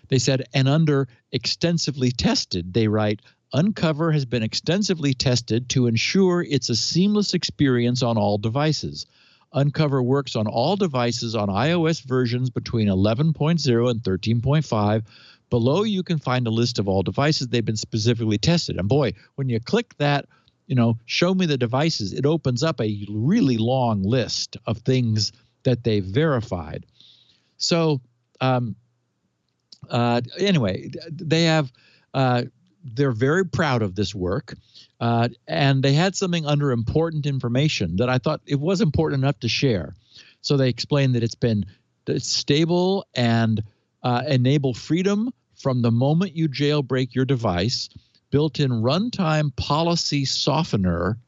They said, and under extensively tested, they write, Uncover has been extensively tested to ensure it's a seamless experience on all devices. Uncover works on all devices on iOS versions between 11.0 and 13.5. Below, you can find a list of all devices they've been specifically tested. And boy, when you click that, show me the devices, it opens up a really long list of things that they've verified. So anyway, they have they're very proud of this work, and they had something under important information that I thought it was important enough to share. So they explained that it's stable and enable freedom from the moment you jailbreak your device. Built-in runtime policy softener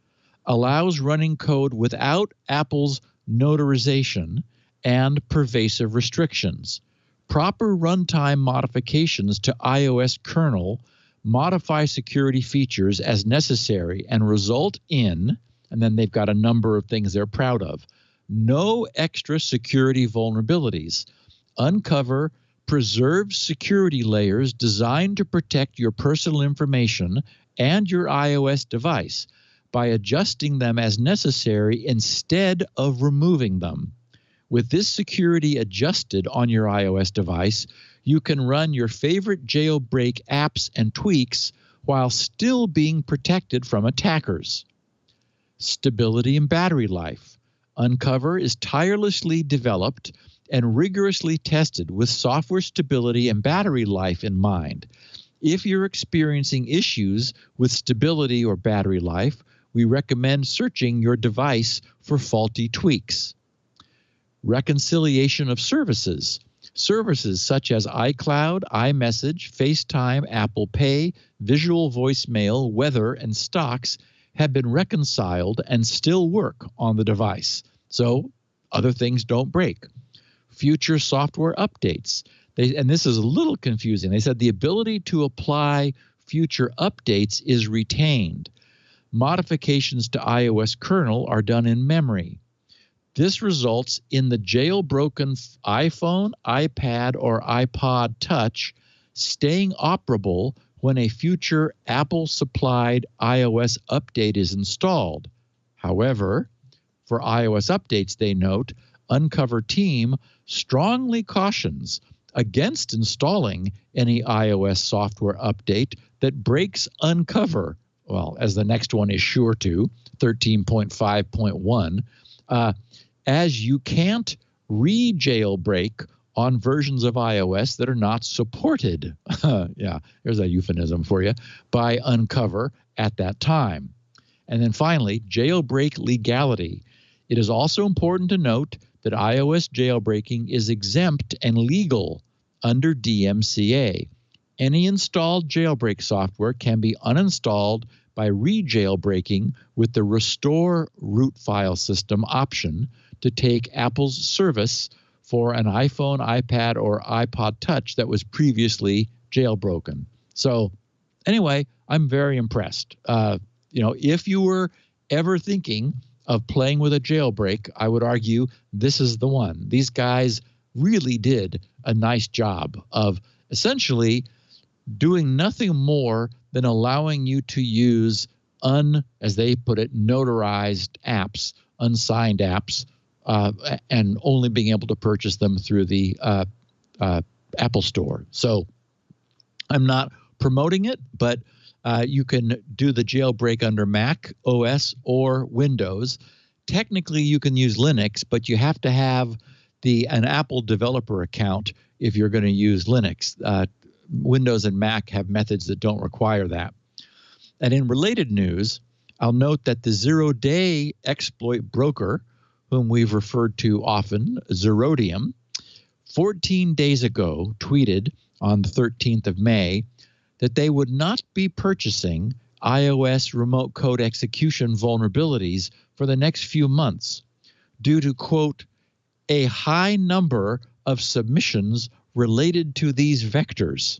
allows running code without Apple's notarization and pervasive restrictions. Proper runtime modifications to iOS kernel modify security features as necessary and result in, and then they've got a number of things they're proud of, no extra security vulnerabilities. Uncover preserves security layers designed to protect your personal information and your iOS device by adjusting them as necessary instead of removing them. With this security adjusted on your iOS device, you can run your favorite jailbreak apps and tweaks while still being protected from attackers. Stability and battery life. Uncover is tirelessly developed and rigorously tested with software stability and battery life in mind. If you're experiencing issues with stability or battery life, we recommend searching your device for faulty tweaks. Reconciliation of services. Services such as iCloud, iMessage, FaceTime, Apple Pay, Visual Voicemail, Weather, and Stocks have been reconciled and still work on the device. So other things don't break. Future software updates. And this is a little confusing. They said the ability to apply future updates is retained. Modifications to iOS kernel are done in memory. This results in the jailbroken iPhone, iPad, or iPod Touch staying operable when a future Apple-supplied iOS update is installed. However, for iOS updates, they note, Uncover team strongly cautions against installing any iOS software update that breaks Uncover, well, as the next one is sure to, 13.5.1, as you can't re-jailbreak on versions of iOS that are not supported. Yeah, there's a euphemism for you, by Uncover at that time. And then finally, jailbreak legality. It is also important to note that iOS jailbreaking is exempt and legal under DMCA. Any installed jailbreak software can be uninstalled by re-jailbreaking with the Restore Root File System option to take Apple's service for an iPhone, iPad, or iPod Touch that was previously jailbroken. So anyway, I'm very impressed. If you were ever thinking of playing with a jailbreak, I would argue this is the one. These guys really did a nice job of essentially doing nothing more than allowing you to use as they put it, notarized apps, unsigned apps, and only being able to purchase them through the Apple Store. So I'm not promoting it, but you can do the jailbreak under Mac OS or Windows. Technically, you can use Linux, but you have to have an Apple developer account if you're going to use Linux. Windows and Mac have methods that don't require that. And in related news, I'll note that the zero-day exploit broker, whom we've referred to often, Zerodium, 14 days ago tweeted on the 13th of May that they would not be purchasing iOS remote code execution vulnerabilities for the next few months due to, quote, a high number of submissions related to these vectors.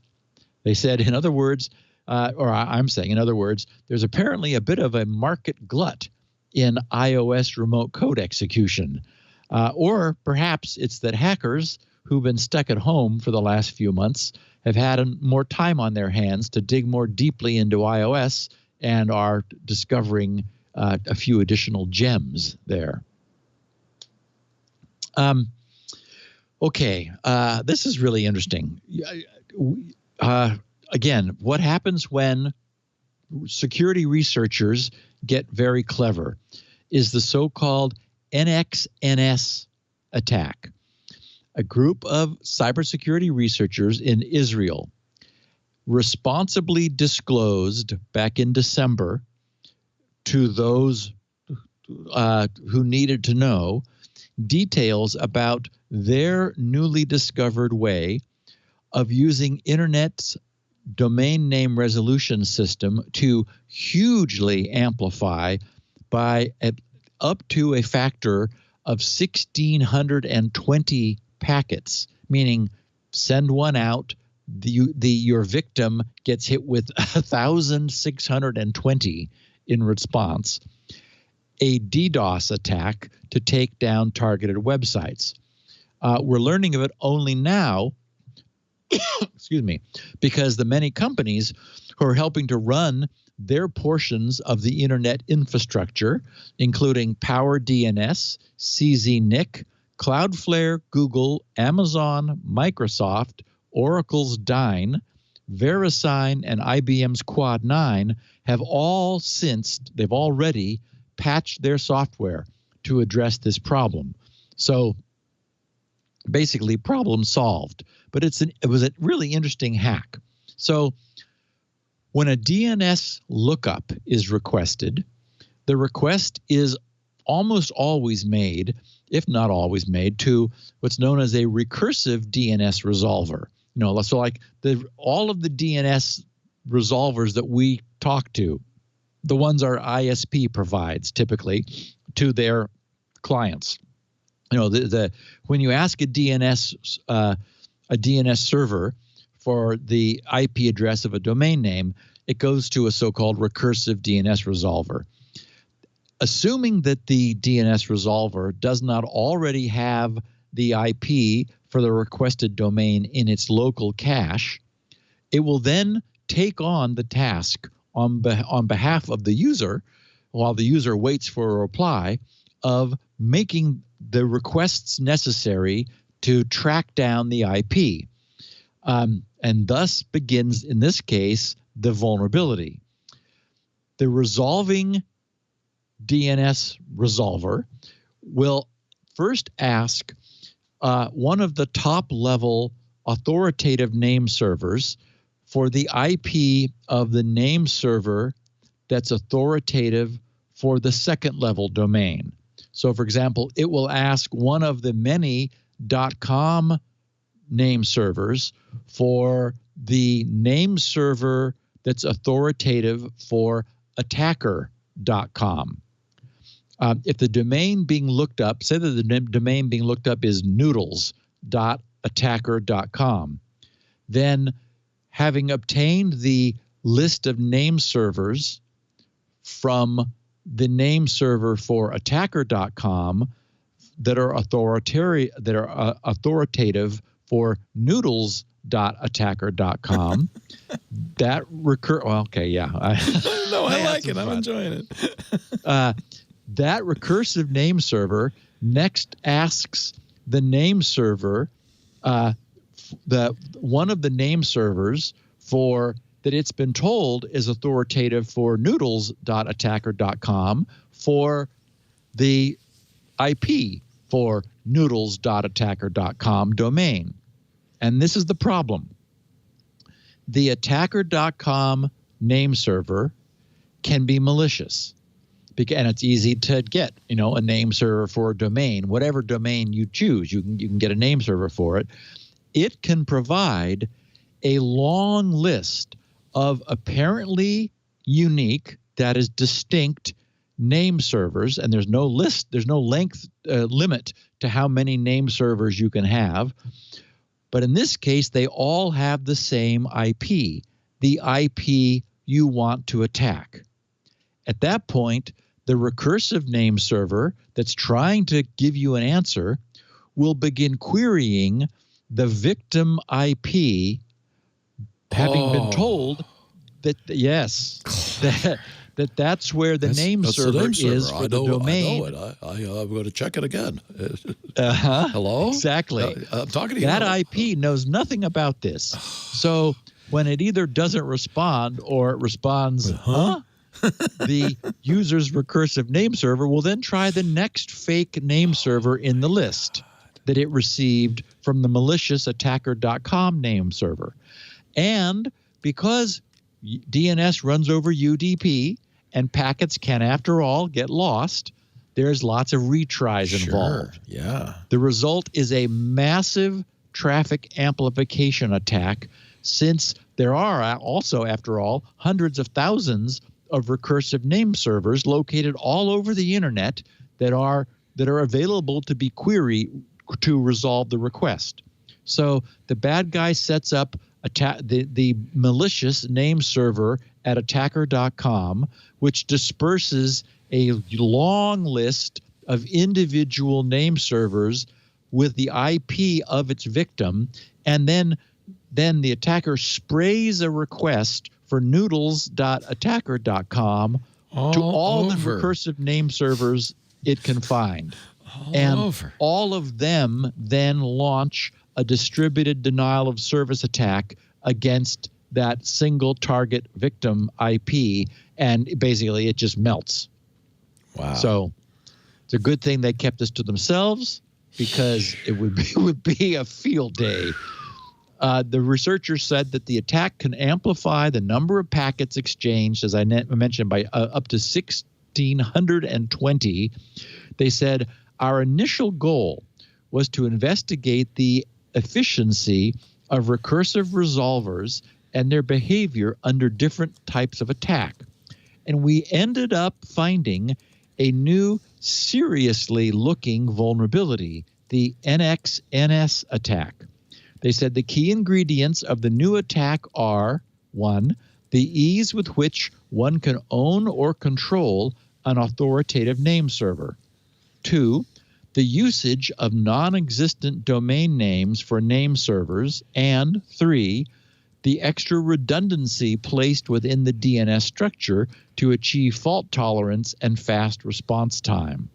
They said, in other words, I'm saying, in other words, there's apparently a bit of a market glut in iOS remote code execution. Or perhaps it's that hackers who've been stuck at home for the last few months have had more time on their hands to dig more deeply into iOS and are discovering a few additional gems there. Okay, this is really interesting. Again, what happens when security researchers get very clever is the so-called NXNS attack. A group of cybersecurity researchers in Israel responsibly disclosed back in December to those who needed to know details about their newly discovered way of using Internet's domain name resolution system to hugely amplify by up to a factor of 1,620 packets, meaning send one out, your victim gets hit with 1,620 in response. A DDoS attack to take down targeted websites. We're learning of it only now, excuse me, because the many companies who are helping to run their portions of the internet infrastructure, including Power DNS, CZNIC, Cloudflare, Google, Amazon, Microsoft, Oracle's Dyn, VeriSign, and IBM's Quad 9 have all they've already patched their software to address this problem. So basically, problem solved. But it was a really interesting hack. So when a DNS lookup is requested, the request is almost always made, if not always made, to what's known as a recursive DNS resolver. So like all of the DNS resolvers that we talk to, the ones our ISP provides typically to their clients. When you ask a DNS server for the IP address of a domain name, it goes to a so-called recursive DNS resolver. Assuming that the DNS resolver does not already have the IP for the requested domain in its local cache, it will then take on the task on behalf of the user, while the user waits for a reply, of making the requests necessary to track down the IP. And thus begins, in this case, the vulnerability. The resolving DNS resolver will first ask one of the top-level authoritative name servers for the IP of the name server that's authoritative for the second-level domain. So, for example, it will ask one of the many .com name servers for the name server that's authoritative for attacker.com. If the domain being looked up, say that the domain being looked up is noodles.attacker.com, then having obtained the list of name servers from the name server for attacker.com that are authoritative for noodles.attacker.com, that No, I like it. I'm enjoying it. That recursive name server next asks the name server, one of the name servers for that it's been told is authoritative for noodles.attacker.com for the IP for noodles.attacker.com domain. And this is the problem. The attacker.com name server can be malicious. And it's easy to get, a name server for a domain, whatever domain you choose, you can get a name server for it. It can provide a long list of apparently unique, that is distinct name servers, and there's no length limit to how many name servers you can have. But in this case, they all have the same IP, the IP you want to attack. At that point, the recursive name server that's trying to give you an answer will begin querying the victim IP, having been told that, that's where the name server is for the domain. I know it. I'm going to check it again. Uh-huh. Hello? Exactly. I'm talking to you. That IP knows nothing about this. So when it either doesn't respond or it responds, the user's recursive name server will then try the next fake name server in the list that it received from the malicious attacker.com name server. And because DNS runs over UDP and packets can, after all, get lost, there's lots of retries involved. Yeah. The result is a massive traffic amplification attack, since there are also, after all, hundreds of thousands of recursive name servers located all over the internet that are available to be queried to resolve the request. So the bad guy sets up the malicious name server at attacker.com, which disperses a long list of individual name servers with the IP of its victim, and then the attacker sprays a request for noodles.attacker.com to all the recursive name servers it can find. All of them then launch a distributed denial of service attack against that single target victim IP, and basically it just melts. Wow. So it's a good thing they kept this to themselves, because it would be a field day. The researchers said that the attack can amplify the number of packets exchanged, as I mentioned, by up to 1,620. They said, our initial goal was to investigate the efficiency of recursive resolvers and their behavior under different types of attack. And we ended up finding a new, seriously looking vulnerability, the NXNS attack. They said the key ingredients of the new attack are: 1, the ease with which one can own or control an authoritative name server; 2, the usage of non-existent domain names for name servers; and 3, the extra redundancy placed within the DNS structure to achieve fault tolerance and fast response time.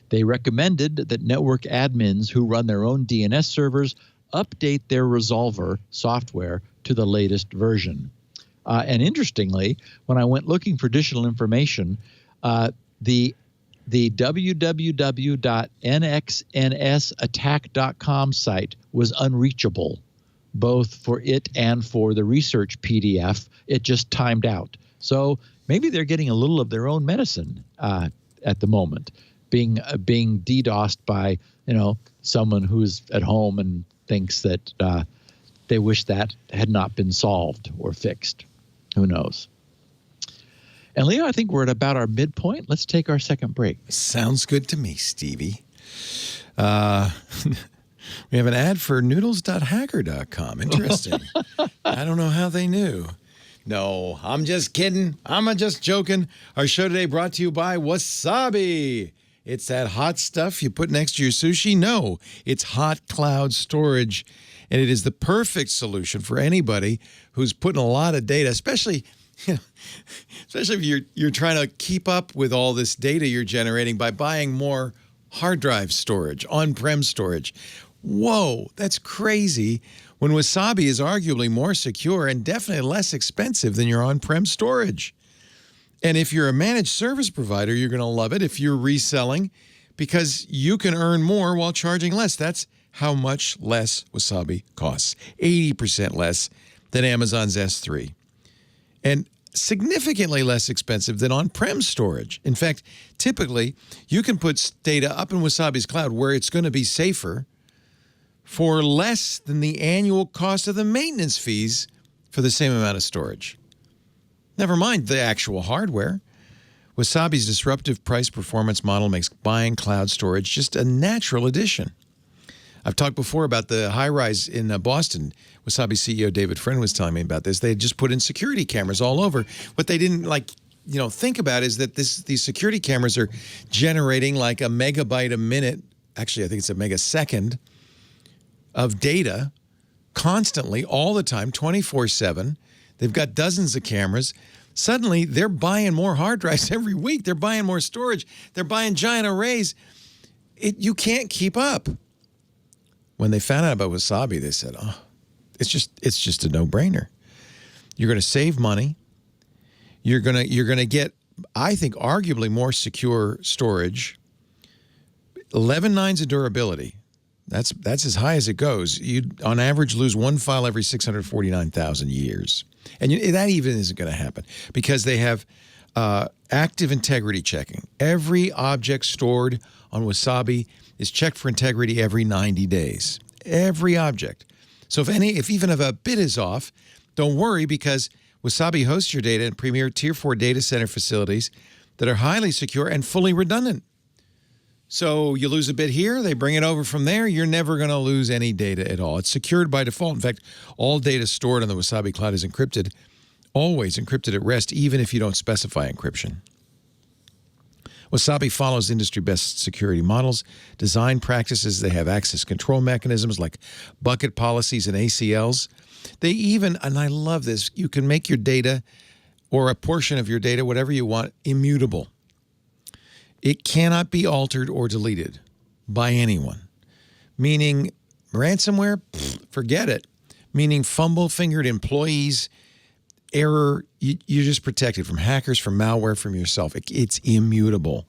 They recommended that network admins who run their own DNS servers update their resolver software to the latest version. And interestingly, when I went looking for additional information, the www.nxnsattack.com site was unreachable, both for it and for the research PDF. It just timed out. So maybe they're getting a little of their own medicine at the moment, being DDoSed by someone who's at home and thinks that they wish that had not been solved or fixed. Who knows? And Leo, I think we're at about our midpoint. Let's take our second break. Sounds good to me, Stevie. We have an ad for noodles.hacker.com. Interesting. I don't know how they knew. No, I'm just kidding. I'm just joking. Our show today brought to you by Wasabi. It's that hot stuff you put next to your sushi. No, it's hot cloud storage. And it is the perfect solution for anybody who's putting a lot of data, especially if you're trying to keep up with all this data you're generating by buying more hard drive storage, on-prem storage. Whoa, that's crazy, when Wasabi is arguably more secure and definitely less expensive than your on-prem storage. And if you're a managed service provider, you're going to love it if you're reselling, because you can earn more while charging less. That's how much less Wasabi costs. 80% less than Amazon's S3. And significantly less expensive than on-prem storage. In fact, typically, you can put data up in Wasabi's cloud where it's going to be safer for less than the annual cost of the maintenance fees for the same amount of storage. Never mind the actual hardware. Wasabi's disruptive price-performance model makes buying cloud storage just a natural addition. I've talked before about the high-rise in Boston. Wasabi CEO David Friend was telling me about this. They had just put in security cameras all over. What they didn't think about is that these security cameras are generating like a megabyte a minute. Actually, I think it's a megasecond of data constantly, all the time, 24/7. They've got dozens of cameras. Suddenly, they're buying more hard drives every week. They're buying more storage. They're buying giant arrays. You can't keep up. When they found out about Wasabi, they said, "Oh, it's just a no-brainer. You're going to save money. You're going to get, I think, arguably more secure storage. 11 nines of durability. That's as high as it goes. You on average lose one file every 649,000 years, and that even isn't going to happen because they have active integrity checking. Every object stored on Wasabi is checked for integrity every 90 days. Every object. So if even a bit is off, don't worry because Wasabi hosts your data in premier Tier 4 data center facilities that are highly secure and fully redundant. So you lose a bit here, they bring it over from there, you're never going to lose any data at all. It's secured by default. In fact, all data stored on the Wasabi cloud is encrypted, always encrypted at rest, even if you don't specify encryption. Wasabi follows industry-best security models, design practices. They have access control mechanisms like bucket policies and ACLs. They even, and I love this, you can make your data or a portion of your data, whatever you want, immutable. It cannot be altered or deleted by anyone. Meaning ransomware, forget it. Meaning fumble-fingered employees, error, you're just protected from hackers, from malware, from yourself. It's immutable.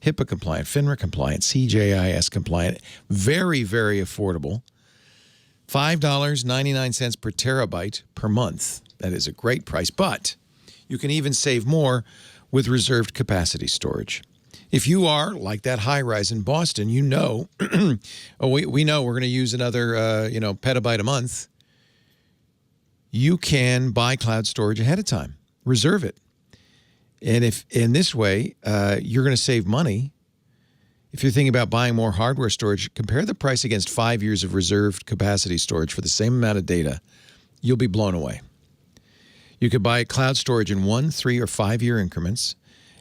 HIPAA compliant, FINRA compliant, CJIS compliant, very, very affordable. $5.99 per terabyte per month. That is a great price, but you can even save more with reserved capacity storage. If you are like that high rise in Boston, you know, we know we're going to use another, petabyte a month. You can buy cloud storage ahead of time, reserve it. And if in this way, you're going to save money. If you're thinking about buying more hardware storage, compare the price against 5 years of reserved capacity storage for the same amount of data. You'll be blown away. You could buy cloud storage in 1, 3, or 5 year increments.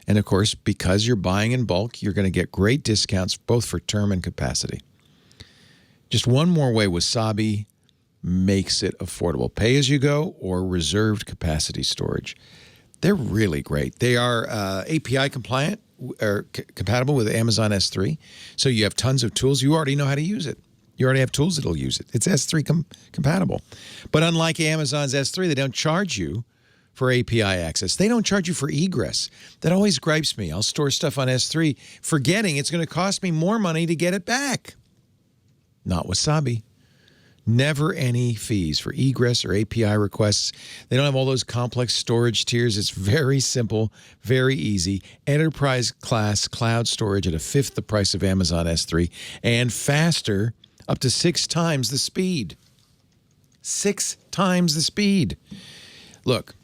And of course, because you're buying in bulk, you're going to get great discounts both for term and capacity. Just one more way Wasabi makes it affordable. Pay as you go or reserved capacity storage. They're really great. They are API compliant or compatible with Amazon S3. So you have tons of tools. You already know how to use it. You already have tools that'll use it. It's S3 compatible. But unlike Amazon's S3, they don't charge you for API access. They don't charge you for egress. That always gripes me. I'll store stuff on S3, forgetting it's going to cost me more money to get it back. Not Wasabi. Never any fees for egress or API requests. They don't have all those complex storage tiers. It's very simple, very easy. Enterprise class cloud storage at a fifth the price of Amazon S3 and faster, up to 6 times the speed. 6 times the speed. Look,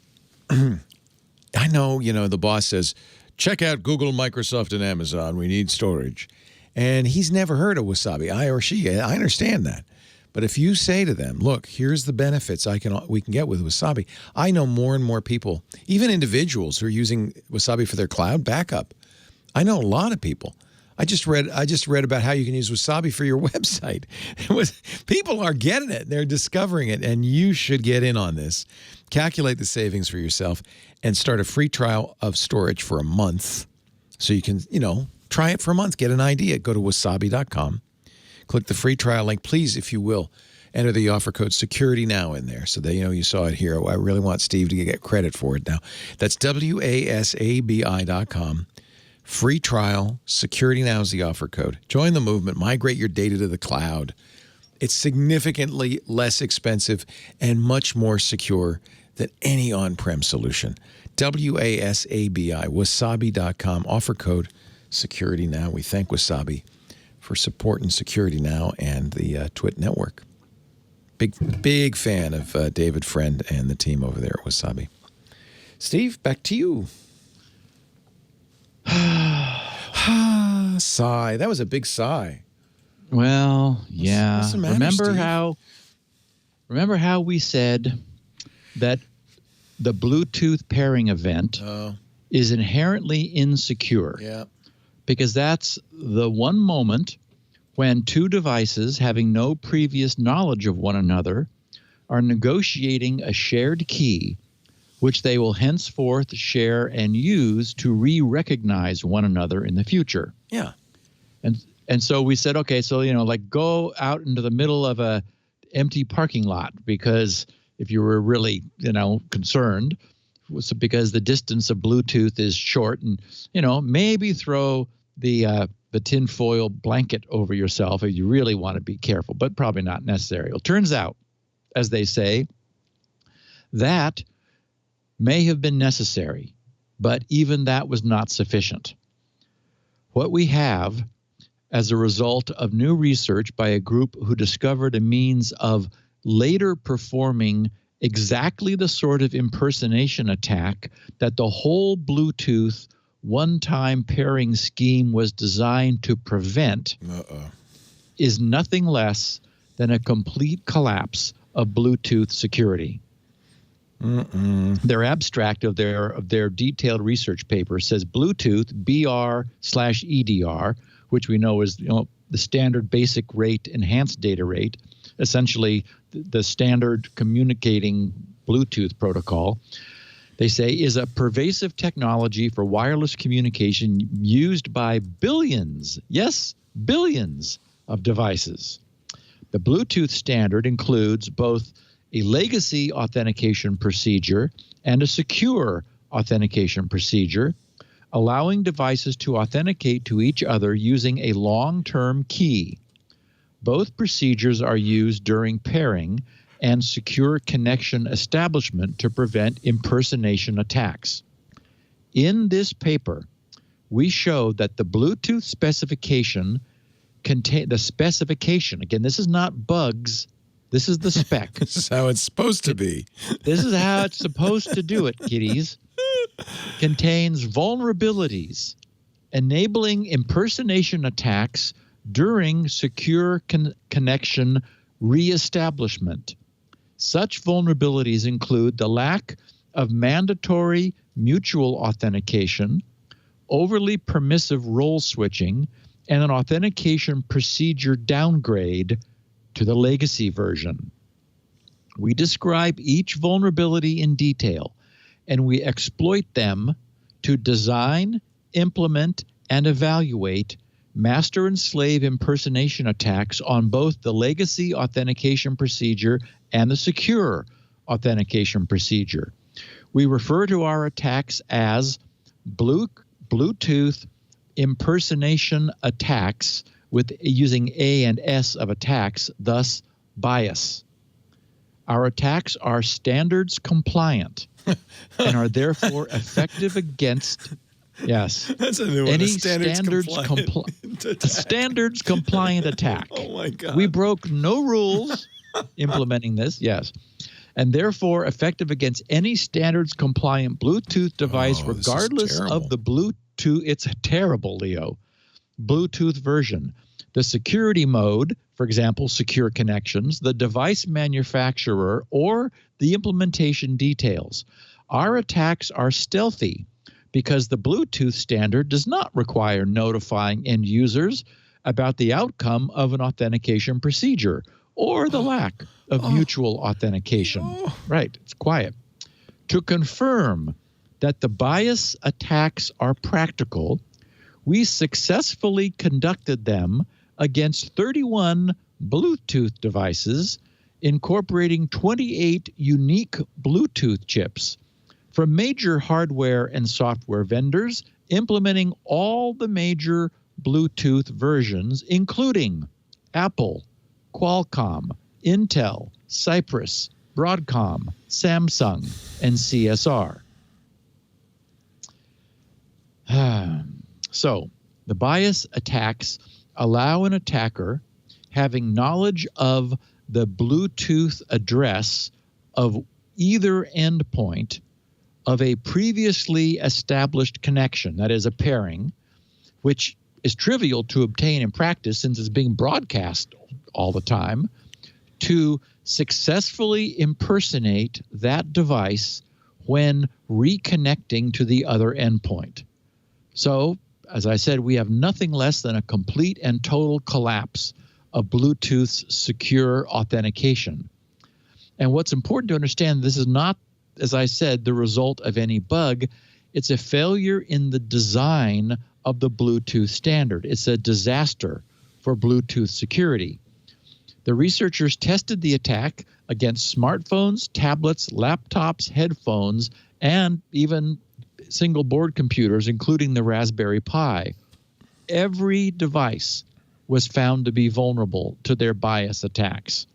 I know, the boss says, check out Google, Microsoft, and Amazon. We need storage. And he's never heard of Wasabi, I or she. I understand that. But if you say to them, look, here's the benefits we can get with Wasabi. I know more and more people, even individuals who are using Wasabi for their cloud backup. I know a lot of people. I just read about how you can use Wasabi for your website. People are getting it. They're discovering it, and you should get in on this. Calculate the savings for yourself and start a free trial of storage for a month so you can, try it for a month. Get an idea. Go to wasabi.com. Click the free trial link. Please, if you will, enter the offer code SecurityNow in there so that you saw it here. I really want Steve to get credit for it now. That's wasabi.com. Free trial. SecurityNow is the offer code. Join the movement. Migrate your data to the cloud. It's significantly less expensive and much more secure than any on-prem solution. WASABI, wasabi.com. Offer code SecurityNow. We thank Wasabi for supporting SecurityNow and the Twit network. Big fan of David Friend and the team over there at Wasabi. Steve, back to you. Sigh. That was a big sigh. Well, yeah. What's the matter, Remember how we said that the Bluetooth pairing event is inherently insecure? Yeah. Because that's the one moment when two devices having no previous knowledge of one another are negotiating a shared key which they will henceforth share and use to re-recognize one another in the future. Yeah. And so we said, okay, so, like go out into the middle of a empty parking lot, because if you were really, concerned, was because the distance of Bluetooth is short, and, maybe throw the tinfoil blanket over yourself if you really want to be careful, but probably not necessary. Well, it turns out, as they say, that may have been necessary, but even that was not sufficient. What we have, as a result of new research by a group who discovered a means of later performing exactly the sort of impersonation attack that the whole Bluetooth one-time pairing scheme was designed to prevent, is nothing less than a complete collapse of Bluetooth security. Their abstract of their detailed research paper says Bluetooth BR/EDR, which we know is the standard basic rate enhanced data rate, essentially the standard communicating Bluetooth protocol, they say is a pervasive technology for wireless communication used by billions, yes, billions of devices. The Bluetooth standard includes both a legacy authentication procedure and a secure authentication procedure, allowing devices to authenticate to each other using a long-term key. Both procedures are used during pairing and secure connection establishment to prevent impersonation attacks. In this paper, we showed that the Bluetooth specification again, this is not bugs, this is the spec. This is how it's supposed to be. This is how it's supposed to do it, kiddies. Contains vulnerabilities enabling impersonation attacks during secure connection reestablishment. Such vulnerabilities include the lack of mandatory mutual authentication, overly permissive role switching, and an authentication procedure downgrade to the legacy version. We describe each vulnerability in detail, and we exploit them to design, implement, and evaluate master and slave impersonation attacks on both the legacy authentication procedure and the secure authentication procedure. We refer to our attacks as Bluetooth impersonation attacks, with using A and S of attacks, thus bias. Our attacks are standards compliant and are therefore effective against That's a new one. any standards compliant attack. Oh my God. We broke no rules implementing this, yes, and therefore effective against any standards compliant Bluetooth device, regardless of the Bluetooth. It's terrible, Leo. Bluetooth version, the security mode, for example, secure connections, the device manufacturer, or the implementation details. Our attacks are stealthy because the Bluetooth standard does not require notifying end users about the outcome of an authentication procedure or the lack of mutual authentication. Right, it's quiet. To confirm that the bias attacks are practical, we successfully conducted them against 31 Bluetooth devices, incorporating 28 unique Bluetooth chips from major hardware and software vendors, implementing all the major Bluetooth versions, including Apple, Qualcomm, Intel, Cypress, Broadcom, Samsung, and CSR. So, the bias attacks allow an attacker having knowledge of the Bluetooth address of either endpoint of a previously established connection, that is a pairing, which is trivial to obtain in practice since it's being broadcast all the time, to successfully impersonate that device when reconnecting to the other endpoint. So, as I said, we have nothing less than a complete and total collapse of Bluetooth's secure authentication. And what's important to understand, this is not as I said, the result of any bug. It's a failure in the design of the Bluetooth standard. It's a disaster for Bluetooth security. The researchers tested the attack against smartphones, tablets, laptops, headphones, and even single board computers, including the Raspberry Pi. Every device was found to be vulnerable to their bias attacks.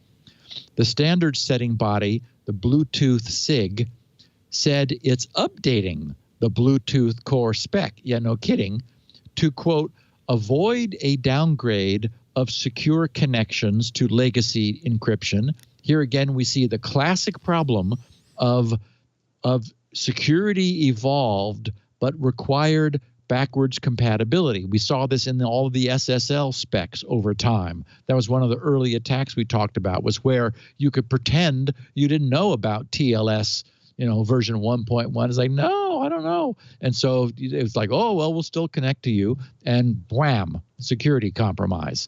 The standard setting body, the Bluetooth SIG, said it's updating the Bluetooth core spec, yeah, no kidding, to, quote, avoid a downgrade of secure connections to legacy encryption. Here again, we see the classic problem of security evolved but required backwards compatibility. We saw this in all of the SSL specs over time. That was one of the early attacks we talked about, was where you could pretend you didn't know about TLS, version 1.1. It's like, no, I don't know. And so it's like, oh, well, we'll still connect to you, and wham, security compromise.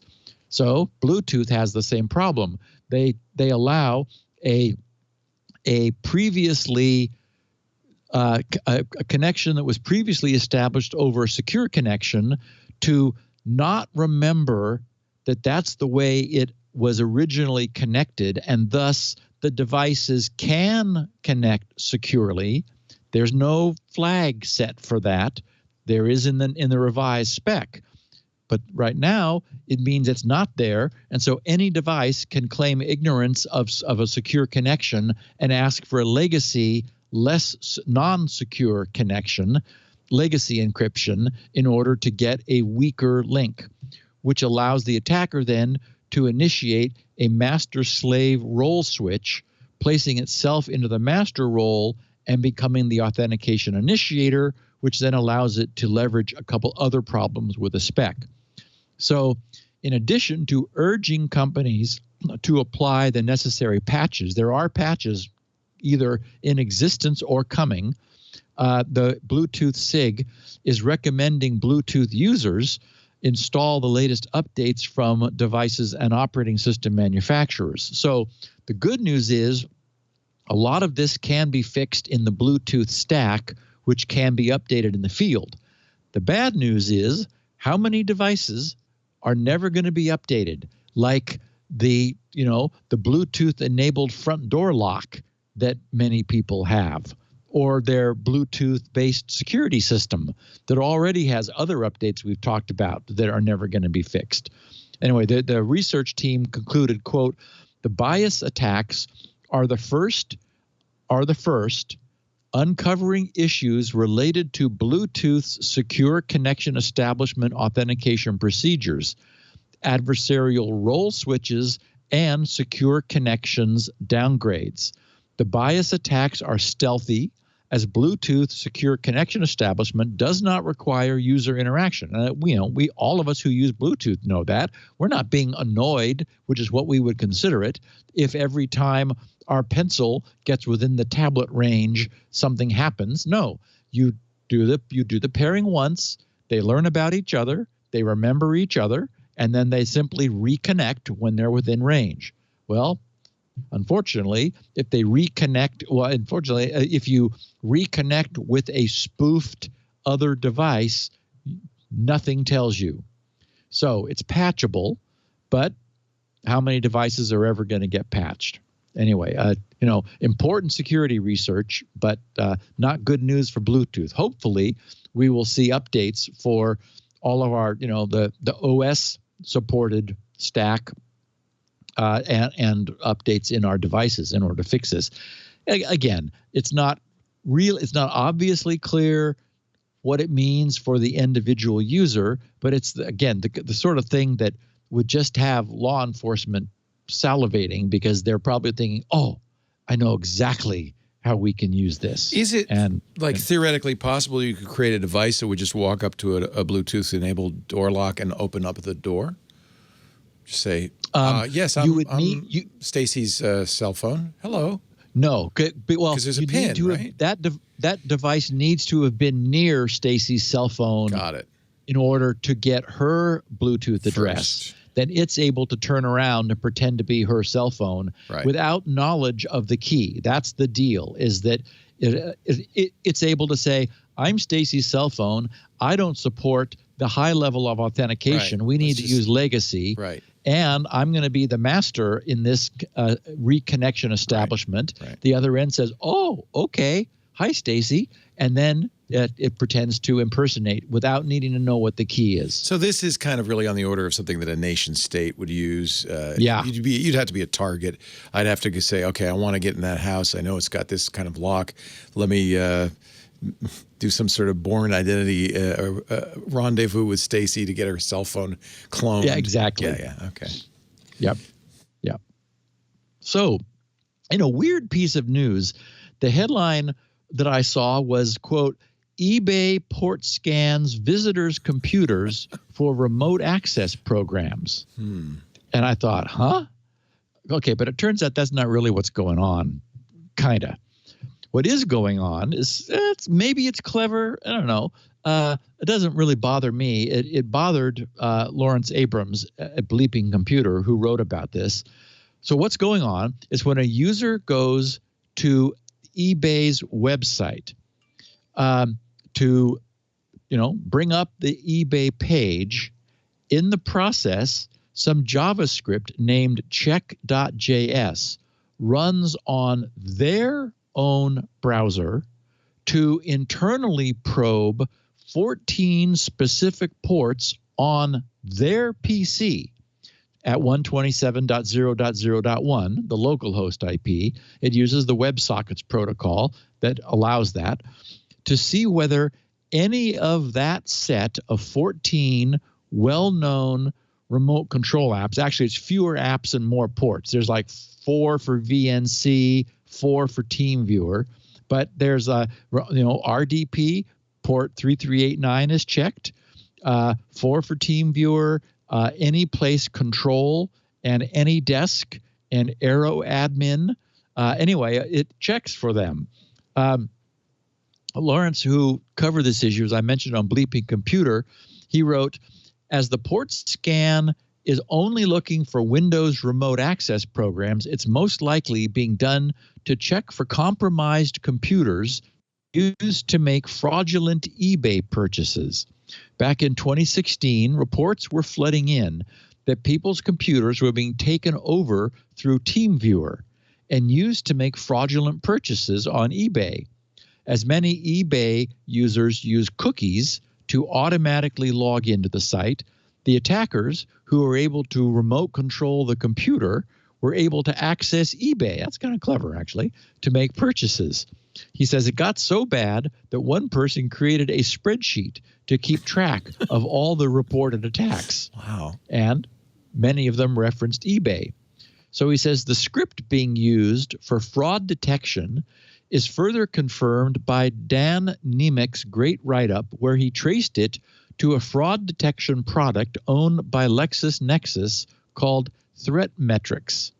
So Bluetooth has the same problem. They allow a previously a connection that was previously established over a secure connection to not remember that that's the way it was originally connected, and thus the devices can connect securely. There's no flag set for that. There is in the revised spec. But right now, it means it's not there, and so any device can claim ignorance of a secure connection and ask for a legacy, less non-secure connection, legacy encryption, in order to get a weaker link, which allows the attacker then to initiate a master-slave role switch, placing itself into the master role and becoming the authentication initiator, which then allows it to leverage a couple other problems with a spec. So in addition to urging companies to apply the necessary patches, there are patches either in existence or coming. The Bluetooth SIG is recommending Bluetooth users install the latest updates from devices and operating system manufacturers. So the good news is a lot of this can be fixed in the Bluetooth stack, which can be updated in the field. The bad news is how many devices are never going to be updated, like the Bluetooth-enabled front door lock that many people have, or their Bluetooth-based security system that already has other updates we've talked about that are never going to be fixed. Anyway, the research team concluded, quote, the bias attacks are the first uncovering issues related to Bluetooth's secure connection establishment authentication procedures, adversarial role switches, and secure connections downgrades. The bias attacks are stealthy, as Bluetooth secure connection establishment does not require user interaction. We all of us who use Bluetooth know that. We're not being annoyed, which is what we would consider it, if every time our pencil gets within the tablet range, something happens. No, you do the pairing once, they learn about each other, they remember each other, and then they simply reconnect when they're within range. Well, unfortunately, if you reconnect with a spoofed other device, nothing tells you. So it's patchable, but how many devices are ever going to get patched? Anyway, important security research, but not good news for Bluetooth. Hopefully, we will see updates for all of our, the OS supported stack and updates in our devices in order to fix this. Again, it's not obviously clear what it means for the individual user, but it's again the sort of thing that would just have law enforcement salivating, because they're probably thinking, oh, I know exactly how we can use this. Is it theoretically possible you could create a device that would just walk up to a Bluetooth-enabled door lock and open up the door? Just say, yes, I'm Stacy's cell phone. Hello. No, well, because there's a pin, right? That device needs to have been near Stacy's cell phone. Got it. In order to get her Bluetooth address. then it's able to turn around and pretend to be her cell phone without knowledge of the key. That's the deal, is that it's able to say, I'm Stacy's cell phone. I don't support the high level of authentication. We need to use legacy. And I'm going to be the master in this reconnection establishment. The other end says, oh, okay. Hi, Stacy. And then it pretends to impersonate without needing to know what the key is. So this is kind of really on the order of something that a nation state would use. You'd have to be a target. I'd have to say, okay, I want to get in that house. I know it's got this kind of lock. Let me do some sort of born identity rendezvous with Stacy to get her cell phone cloned. Yeah, exactly. Okay. Yep. So, in a weird piece of news, the headline that I saw was, quote, eBay port scans visitors' computers for remote access programs. And I thought, huh? Okay, but it turns out that's not really what's going on, kind of. What is going on is maybe it's clever. I don't know. It doesn't really bother me. It bothered Lawrence Abrams at Bleeping Computer, who wrote about this. So what's going on is when a user goes to eBay's website to, bring up the eBay page, in the process, some JavaScript named check.js runs on their own browser to internally probe 14 specific ports on their PC at 127.0.0.1, the localhost IP. It uses the WebSockets protocol that allows that to see whether any of that set of 14 well-known remote control apps, actually it's fewer apps and more ports. There's like 4 for VNC, 4 for TeamViewer, but there's RDP port 3389 is checked, 4 for TeamViewer, Anyplace Control, and AnyDesk and Arrow Admin. Anyway, it checks for them. Lawrence, who covered this issue, as I mentioned on Bleeping Computer, he wrote, as the port scan is only looking for Windows remote access programs, it's most likely being done to check for compromised computers used to make fraudulent eBay purchases. Back in 2016, reports were flooding in that people's computers were being taken over through TeamViewer and used to make fraudulent purchases on eBay. As many eBay users use cookies to automatically log into the site, the attackers, who were able to remote control the computer, were able to access eBay. That's kind of clever, actually, to make purchases. He says it got so bad that one person created a spreadsheet to keep track of all the reported attacks. Wow. And many of them referenced eBay. So he says the script being used for fraud detection is further confirmed by Dan Nemec's great write-up, where he traced it to a fraud detection product owned by LexisNexis called ThreatMetrix.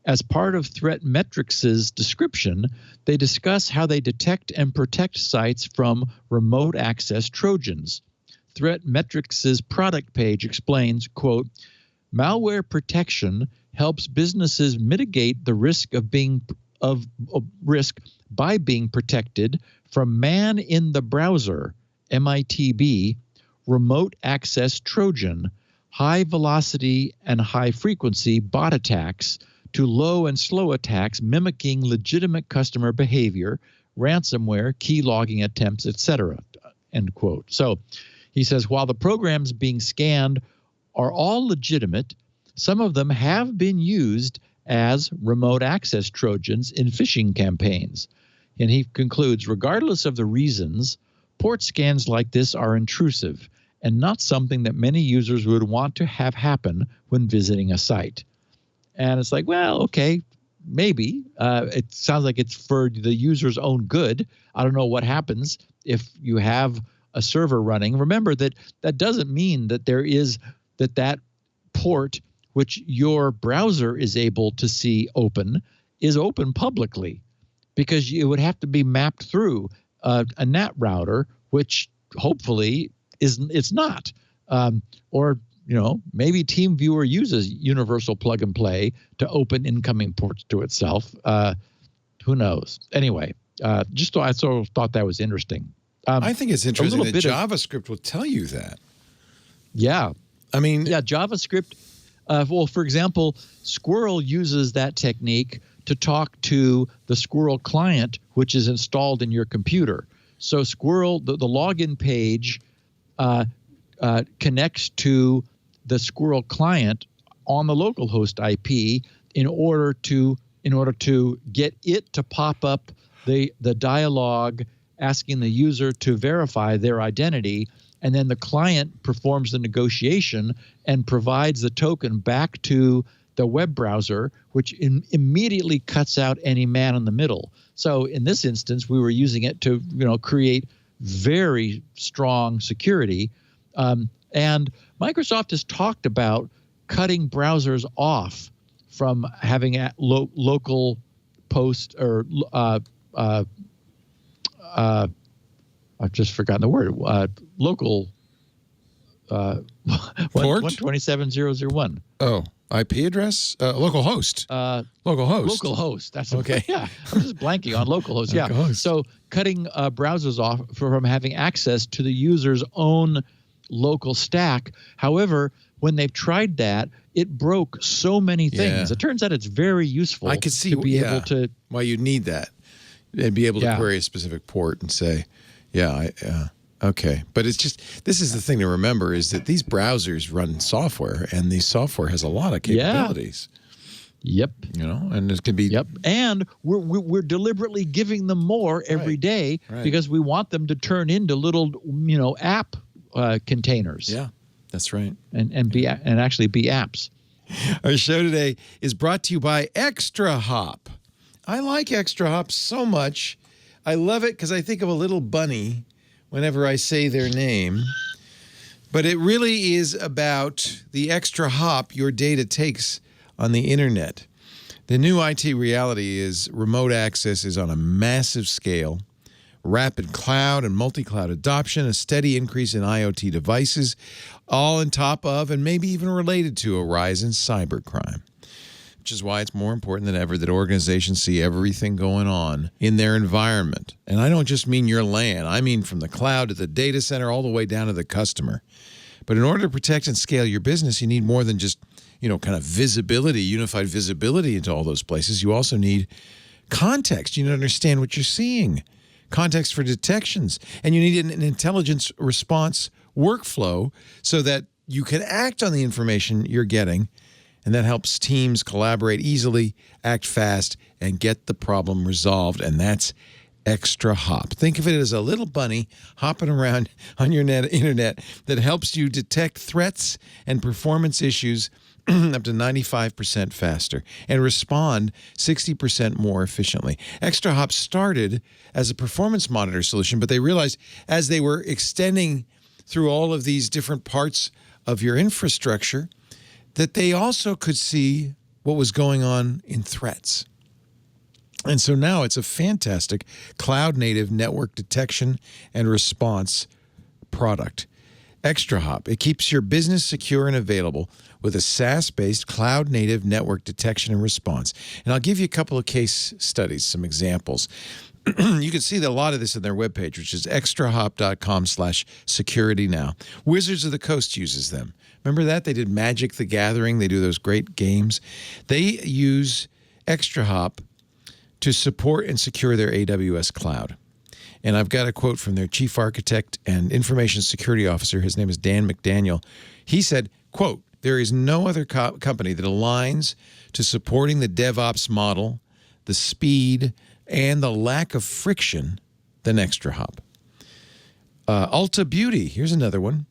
As part of ThreatMetrix's description, they discuss how they detect and protect sites from remote access Trojans. ThreatMetrix's product page explains, quote, malware protection helps businesses mitigate the risk of risk by being protected from man in the browser, MITB, remote access Trojan, high velocity and high frequency bot attacks to low and slow attacks mimicking legitimate customer behavior, ransomware, key logging attempts, etc., end quote. So he says, while the programs being scanned are all legitimate, some of them have been used as remote access Trojans in phishing campaigns. And he concludes, regardless of the reasons, port scans like this are intrusive and not something that many users would want to have happen when visiting a site. And it's like, well, okay, maybe. It sounds like it's for the user's own good. I don't know what happens if you have a server running. Remember that doesn't mean that there is that port which your browser is able to see open is open publicly, because it would have to be mapped through a NAT router, which hopefully it's not, or maybe TeamViewer uses universal plug and play to open incoming ports to itself. Who knows? Anyway, I sort of thought that was interesting. I think it's interesting that JavaScript will tell you that. Yeah. I mean, yeah, JavaScript. Well, for example, Squirrel uses that technique to talk to the Squirrel client, which is installed in your computer. So Squirrel, the login page connects to the Squirrel client on the localhost IP in order to get it to pop up the dialogue asking the user to verify their identity, and then the client performs the negotiation and provides the token back to the web browser, which immediately cuts out any man in the middle. So in this instance, we were using it to create very strong security. And Microsoft has talked about cutting browsers off from having a local post or I've just forgotten the word. Local port? 127.0.0.1. Oh, IP address? Local host. Local host. Local host. That's okay. Yeah, I'm just blanking on local host. Yeah. Host. So cutting browsers off from having access to the user's own local stack. However, when they've tried that, it broke so many things. It turns out it's very useful. I could see to be able to why you need that and be able to query a specific port and say, okay. But it's just, this is the thing to remember, is that these browsers run software, and the software has a lot of capabilities. Yep. And it can be. Yep. And we're deliberately giving them more every day because we want them to turn into little, app containers. Yeah, that's right. And actually be apps. Our show today is brought to you by Extra Hop. I like Extra Hop so much. I love it because I think of a little bunny whenever I say their name. But it really is about the extra hop your data takes on the internet. The new IT reality is remote access is on a massive scale. Rapid cloud and multi-cloud adoption, a steady increase in IoT devices, all on top of and maybe even related to a rise in cybercrime. Which is why it's more important than ever that organizations see everything going on in their environment. And I don't just mean your LAN. I mean from the cloud to the data center all the way down to the customer. But in order to protect and scale your business, you need more than just, kind of visibility, unified visibility into all those places. You also need context. You need to understand what you're seeing, context for detections. And you need an intelligence response workflow so that you can act on the information you're getting. And that helps teams collaborate easily, act fast, and get the problem resolved. And that's Extra Hop. Think of it as a little bunny hopping around on your internet that helps you detect threats and performance issues up to 95% faster and respond 60% more efficiently. Extra Hop started as a performance monitor solution, but they realized as they were extending through all of these different parts of your infrastructure that they also could see what was going on in threats. And so now it's a fantastic cloud-native network detection and response product. Extra Hop, it keeps your business secure and available with a SaaS-based cloud-native network detection and response. And I'll give you a couple of case studies, some examples. You can see a lot of this on their webpage, which is extrahop.com/security now. Wizards of the Coast uses them. Remember that? They did Magic the Gathering. They do those great games. They use Extra Hop to support and secure their AWS cloud. And I've got a quote from their chief architect and information security officer. His name is Dan McDaniel. He said, quote, "There is no other company that aligns to supporting the DevOps model, the speed, and the lack of friction than Extra Hop." Ulta Beauty, here's another one,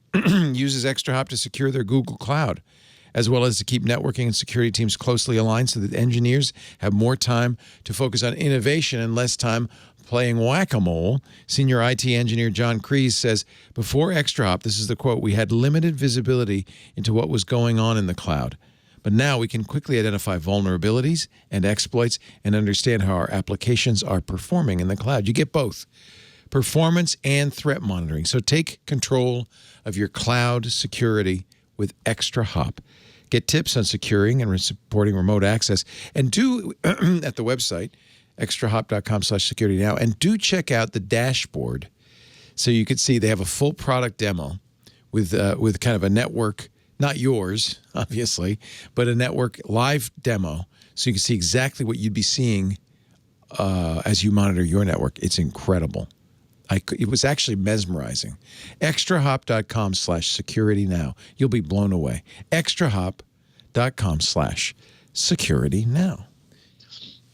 uses Extra Hop to secure their Google Cloud, as well as to keep networking and security teams closely aligned so that engineers have more time to focus on innovation and less time playing whack-a-mole. Senior IT engineer John Kreese says, before Extra Hop, this is the quote, "we had limited visibility into what was going on in the cloud. But now we can quickly identify vulnerabilities and exploits and understand how our applications are performing in the cloud." You get both performance and threat monitoring. So take control of your cloud security with Extra Hop. Get tips on securing and supporting remote access. And do, at the website, extrahop.com/securitynow, and do check out the dashboard so you can see they have a full product demo with kind of a network, not yours, obviously, but a network live demo so you can see exactly what you'd be seeing as you monitor your network. It's incredible. It was actually mesmerizing. Extrahop.com/securitynow. You'll be blown away. Extrahop.com/securitynow.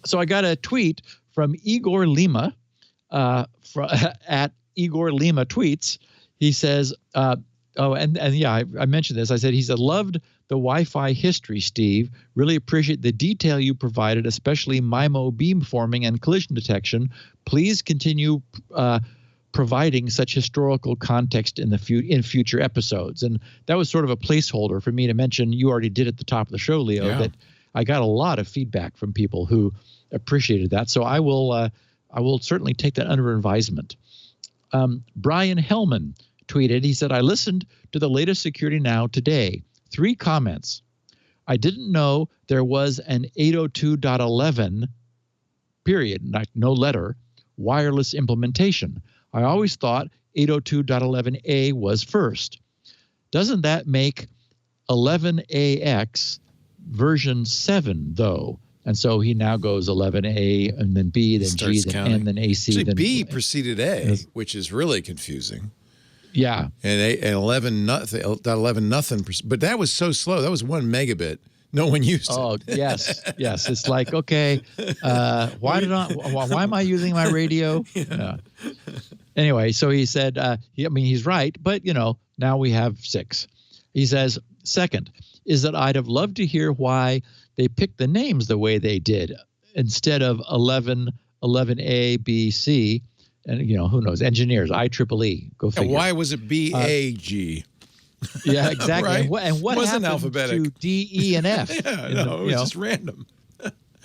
So I got a tweet from Igor Lima at Igor Lima Tweets. He says, I mentioned this. I said, he said, loved the Wi-Fi history, Steve. Really appreciate the detail you provided, especially MIMO beamforming and collision detection. Please continue providing such historical context in future episodes. And that was sort of a placeholder for me to mention. You already did at the top of the show, Leo, that I got a lot of feedback from people who appreciated that. So I will certainly take that under advisement. Brian Hellman tweeted, he said, I listened to the latest Security Now today. 3 comments. I didn't know there was an 802.11 period, no letter, wireless implementation. I always thought 802.11a was first. Doesn't that make 11ax version 7, though? And so he now goes 11a, and then B, then G, then counting. N, then AC. Actually, then B preceded A, which is really confusing. Yeah. And 11 nothing, but that was so slow. That was 1 megabit. No one used it. Oh, yes. Yes. It's like, okay, why am I using my radio? Yeah. Anyway, so he said, he's right, but, now we have 6. He says, second, is that I'd have loved to hear why they picked the names the way they did instead of 11A, B, C, and, who knows, engineers, IEEE, go figure. And why was it BAG? Yeah, exactly. Right? And what wasn't happened alphabetic. to D, E, and F? It was just random.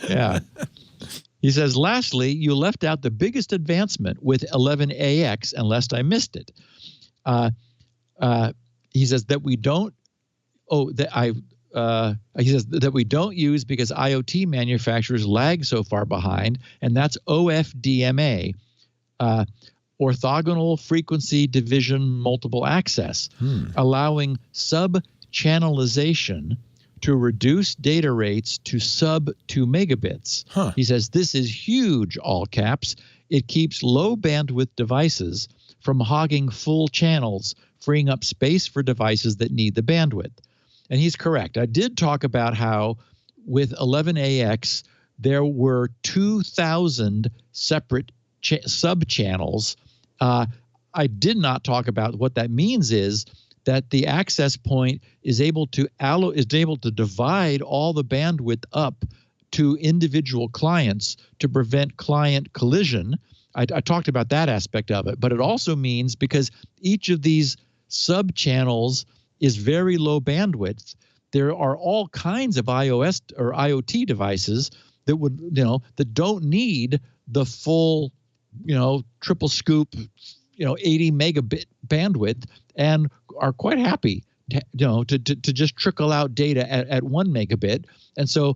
Yeah. He says, lastly, you left out the biggest advancement with 11AX, unless I missed it. He says that we don't. He says that we don't use because IoT manufacturers lag so far behind, and that's OFDMA. Orthogonal frequency division multiple access, allowing sub-channelization to reduce data rates to sub 2 megabits. He says this is huge, all caps. It keeps low bandwidth devices from hogging full channels, freeing up space for devices that need the bandwidth. And he's correct. I did talk about how with 11AX, there were 2,000 separate sub-channels. I did not talk about what that means is that the access point is able to divide all the bandwidth up to individual clients to prevent client collision. I talked about that aspect of it, but it also means because each of these sub-channels is very low bandwidth, there are all kinds of iOS or IoT devices that would, that don't need the full, triple scoop, 80 megabit bandwidth and are quite happy to just trickle out data at 1 megabit. And so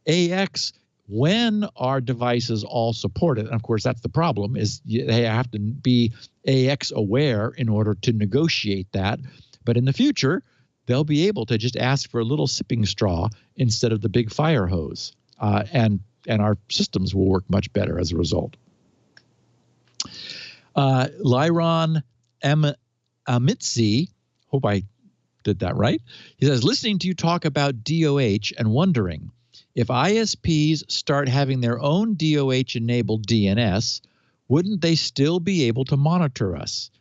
AX, when our devices all support it, and of course that's the problem, is they have to be AX aware in order to negotiate that. But in the future, they'll be able to just ask for a little sipping straw instead of the big fire hose. And our systems will work much better as a result. Lyron Amitzi, hope I did that right. He says, listening to you talk about DOH and wondering if ISPs start having their own DOH-enabled DNS, wouldn't they still be able to monitor us?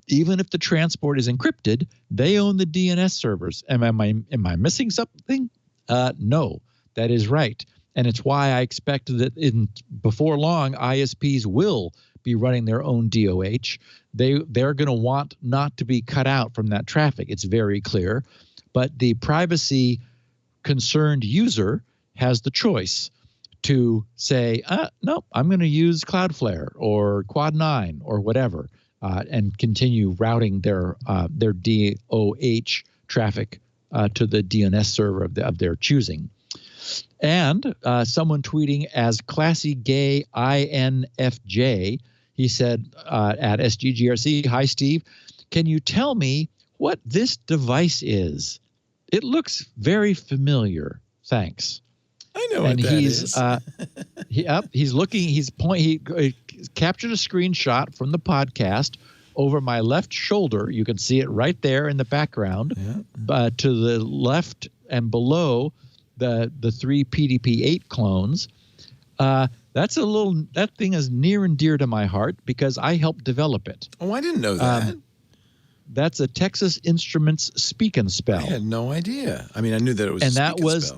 Even if the transport is encrypted, they own the DNS servers. Am I missing something? No, that is right. And it's why I expect that before long, ISPs will be running their own DOH. They're going to want not to be cut out from that traffic. It's very clear. But the privacy concerned user has the choice to say, no, I'm going to use Cloudflare or Quad9 or whatever, and continue routing their DOH traffic to the DNS server of their choosing. And someone tweeting as Classy Gay INFJ, he said at SGGRC, "Hi, Steve. Can you tell me what this device is? It looks very familiar. Thanks." I know what that is. He's looking. He captured a screenshot from the podcast over my left shoulder. You can see it right there in the background. Yeah. To the left and below the 3 PDP-8 clones. That thing is near and dear to my heart because I helped develop it. Oh, I didn't know that. That's a Texas Instruments Speak and Spell. I had no idea. I mean, I knew that it was. And that was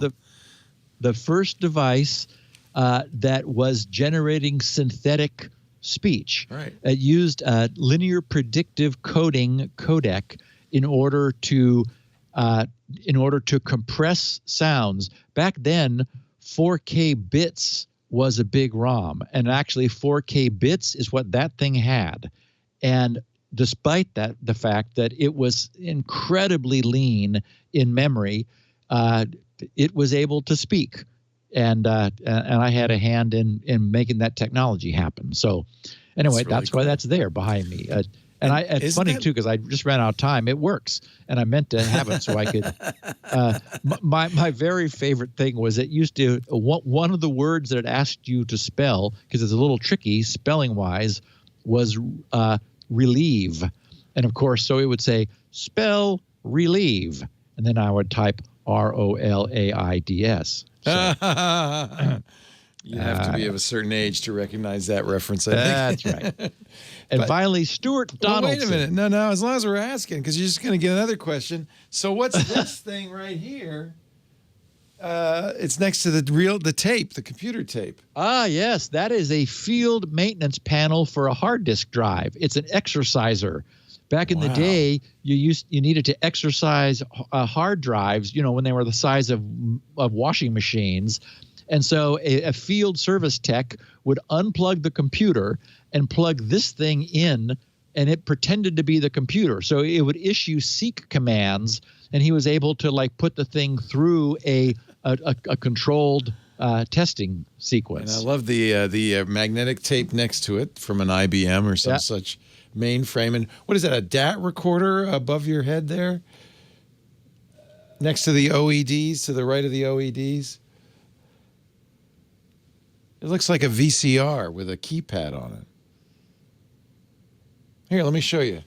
the first device that was generating synthetic speech. Right. It used a linear predictive coding codec in order to compress sounds. Back then, 4K bits was a big ROM, and actually 4K bits is what that thing had. And despite that, the fact that it was incredibly lean in memory, it was able to speak, and I had a hand in making that technology happen. So, anyway, that's why that's there behind me. And it's funny too because I just ran out of time. It works, and I meant to have it so I could. My very favorite thing was it used to one of the words that it asked you to spell, because it's a little tricky spelling wise, was relieve, and of course, so it would say spell relieve, and then I would type ROLAIDS. So, you have to be of a certain age to recognize that reference. That's right. And finally, Stuart Donaldson. Wait a minute. No. As long as we're asking, because you're just going to get another question. So what's this thing right here? It's next to the tape, the computer tape. Ah, yes. That is a field maintenance panel for a hard disk drive. It's an exerciser. Back in the day, you needed to exercise hard drives, when they were the size of washing machines. And so a field service tech would unplug the computer and plug this thing in, and it pretended to be the computer. So it would issue seek commands, and he was able to put the thing through a controlled testing sequence. And I love the magnetic tape next to it from an IBM or some such mainframe. And what is that, a DAT recorder above your head there? Next to the OEDs, to the right of the OEDs? It looks like a VCR with a keypad on it. Here, let me show you.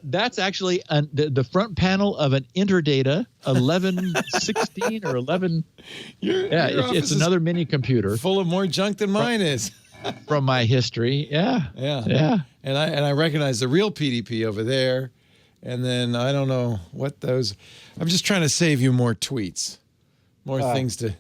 That's actually the front panel of an Interdata 1116 or 11. It's another mini computer. Full of more junk than mine is. From my history, yeah. And I recognize the real PDP over there, and then I don't know what those. I'm just trying to save you more tweets, more things to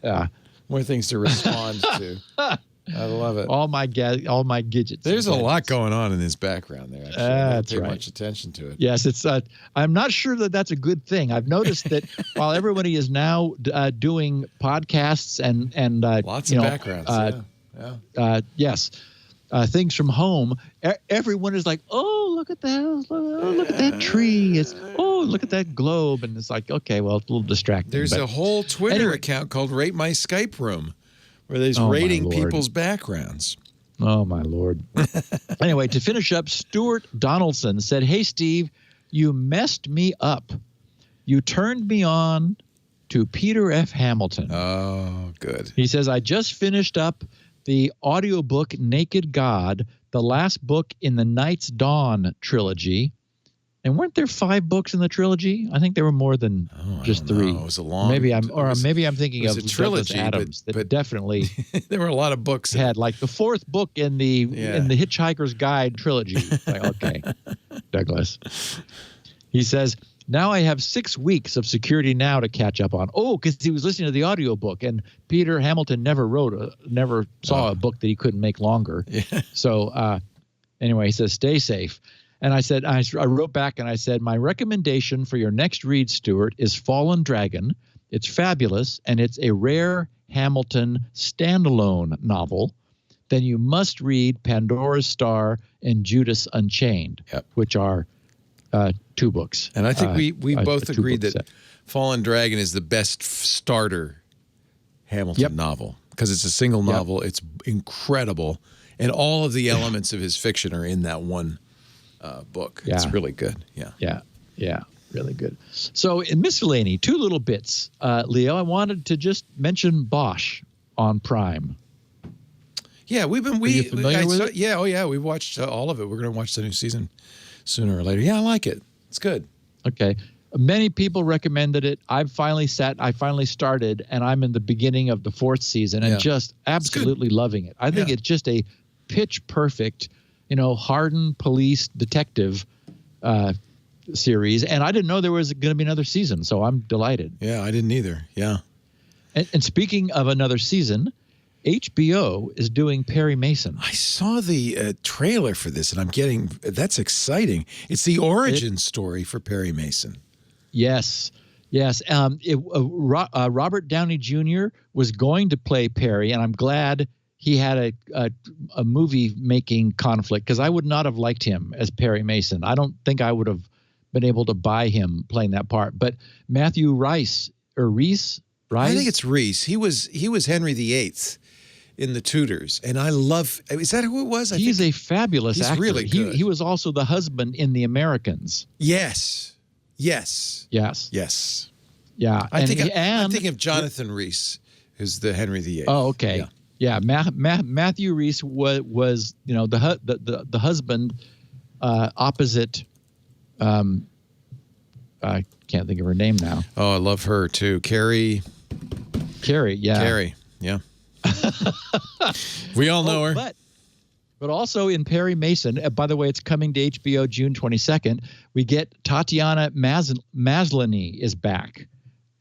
respond to. I love it. All my gadgets. There's a lot going on in this background there. Actually, I don't pay much attention to it. Yes, it's. I'm not sure that that's a good thing. I've noticed that while everybody is now doing podcasts and lots of backgrounds. Yes, things from home. Everyone is like, "Oh, look at that! Look at that tree! Look at that globe!" And it's like, okay, well, it's a little distracting. There's a whole Twitter account called Rate My Skype Room, where there's rating people's backgrounds. Oh my Lord! Anyway, to finish up, Stuart Donaldson said, "Hey Steve, you messed me up. You turned me on to Peter F. Hamilton." Oh, good. He says, "I just finished up the audiobook Naked God, the last book in the Night's Dawn trilogy." And weren't there 5 books in the trilogy? I think there were more than just 3. It was a long. Maybe I'm thinking of a trilogy, Adams that definitely there were a lot of books. Had like the 4th book in the Hitchhiker's Guide trilogy. Like, okay, Douglas. He says, "Now I have 6 weeks of Security Now to catch up on." Oh, because he was listening to the audiobook, and Peter Hamilton never saw a book that he couldn't make longer. Yeah. So anyway, he says, "Stay safe." And I said, I wrote back and I said, "My recommendation for your next read, Stuart, is Fallen Dragon. It's fabulous, and it's a rare Hamilton standalone novel. Then you must read Pandora's Star and Judas Unchained," which are 2 books. And I think we both agreed that set. Fallen Dragon is the best starter Hamilton novel because it's a single novel. It's incredible. And all of the elements of his fiction are in that one book. Yeah. It's really good. Yeah, really good. So in miscellany, 2 little bits. Leo, I wanted to just mention Bosch on Prime. Yeah, we've been. Are you familiar with it? Yeah, we watched all of it. We're going to watch the new season sooner or later. Yeah, I like it. It's good. Okay. Many people recommended it. I finally started, and I'm in the beginning of the 4th season and just absolutely loving it. I think it's just a pitch perfect, hardened police detective series. And I didn't know there was going to be another season, so I'm delighted. Yeah, I didn't either. Yeah. And speaking of another season, HBO is doing Perry Mason. I saw the trailer for this, and that's exciting. It's the origin story for Perry Mason. Yes. Robert Downey Jr. was going to play Perry, and I'm glad he had a movie-making conflict because I would not have liked him as Perry Mason. I don't think I would have been able to buy him playing that part. But Matthew Rhys? I think it's Rhys. He was Henry VIII in The Tudors, and I love. Is that who it was? He's a fabulous actor. He's really good. He was also the husband in The Americans. Yes. Yeah. I'm thinking of Jonathan Rhys, who's the Henry VIII. Oh, okay. Yeah. Matthew Rhys was the husband opposite. I can't think of her name now. Oh, I love her too, Carrie. Yeah. Carrie. Yeah. We all know her. But also in Perry Mason, by the way, it's coming to HBO June 22nd, we get Tatiana Maslany is back.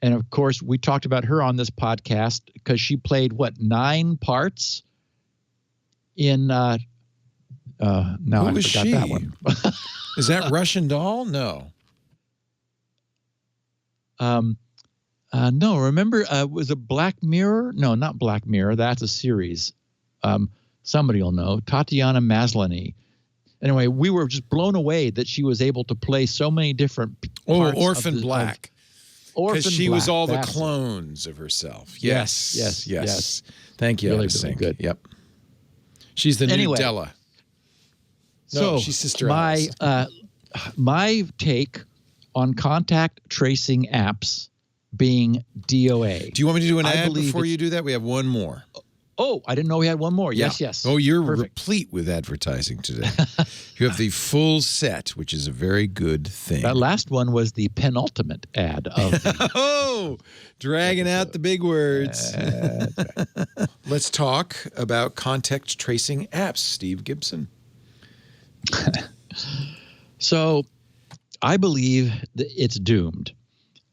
And, of course, we talked about her on this podcast because she played, 9 parts in now I forgot she? that one. Is that Russian Doll? No. No, remember, was it Black Mirror? No, not Black Mirror. That's a series. Somebody will know. Tatiana Maslany. Anyway, we were just blown away that she was able to play so many different parts. Orphan Black. Because she was all the That's clones of herself. Yes. Thank you, Really, really good. Yep. She's the new Della. No, she's Sister Alice. My take on contact tracing apps being DOA. Do you want me to do an ad before you do that? We have one more. Oh, I didn't know we had one more. Yes. Oh, you're replete with advertising today. You have the full set, which is a very good thing. That last one was the penultimate ad of the dragging out the big words. Let's talk about contact tracing apps, Steve Gibson. So I believe that it's doomed.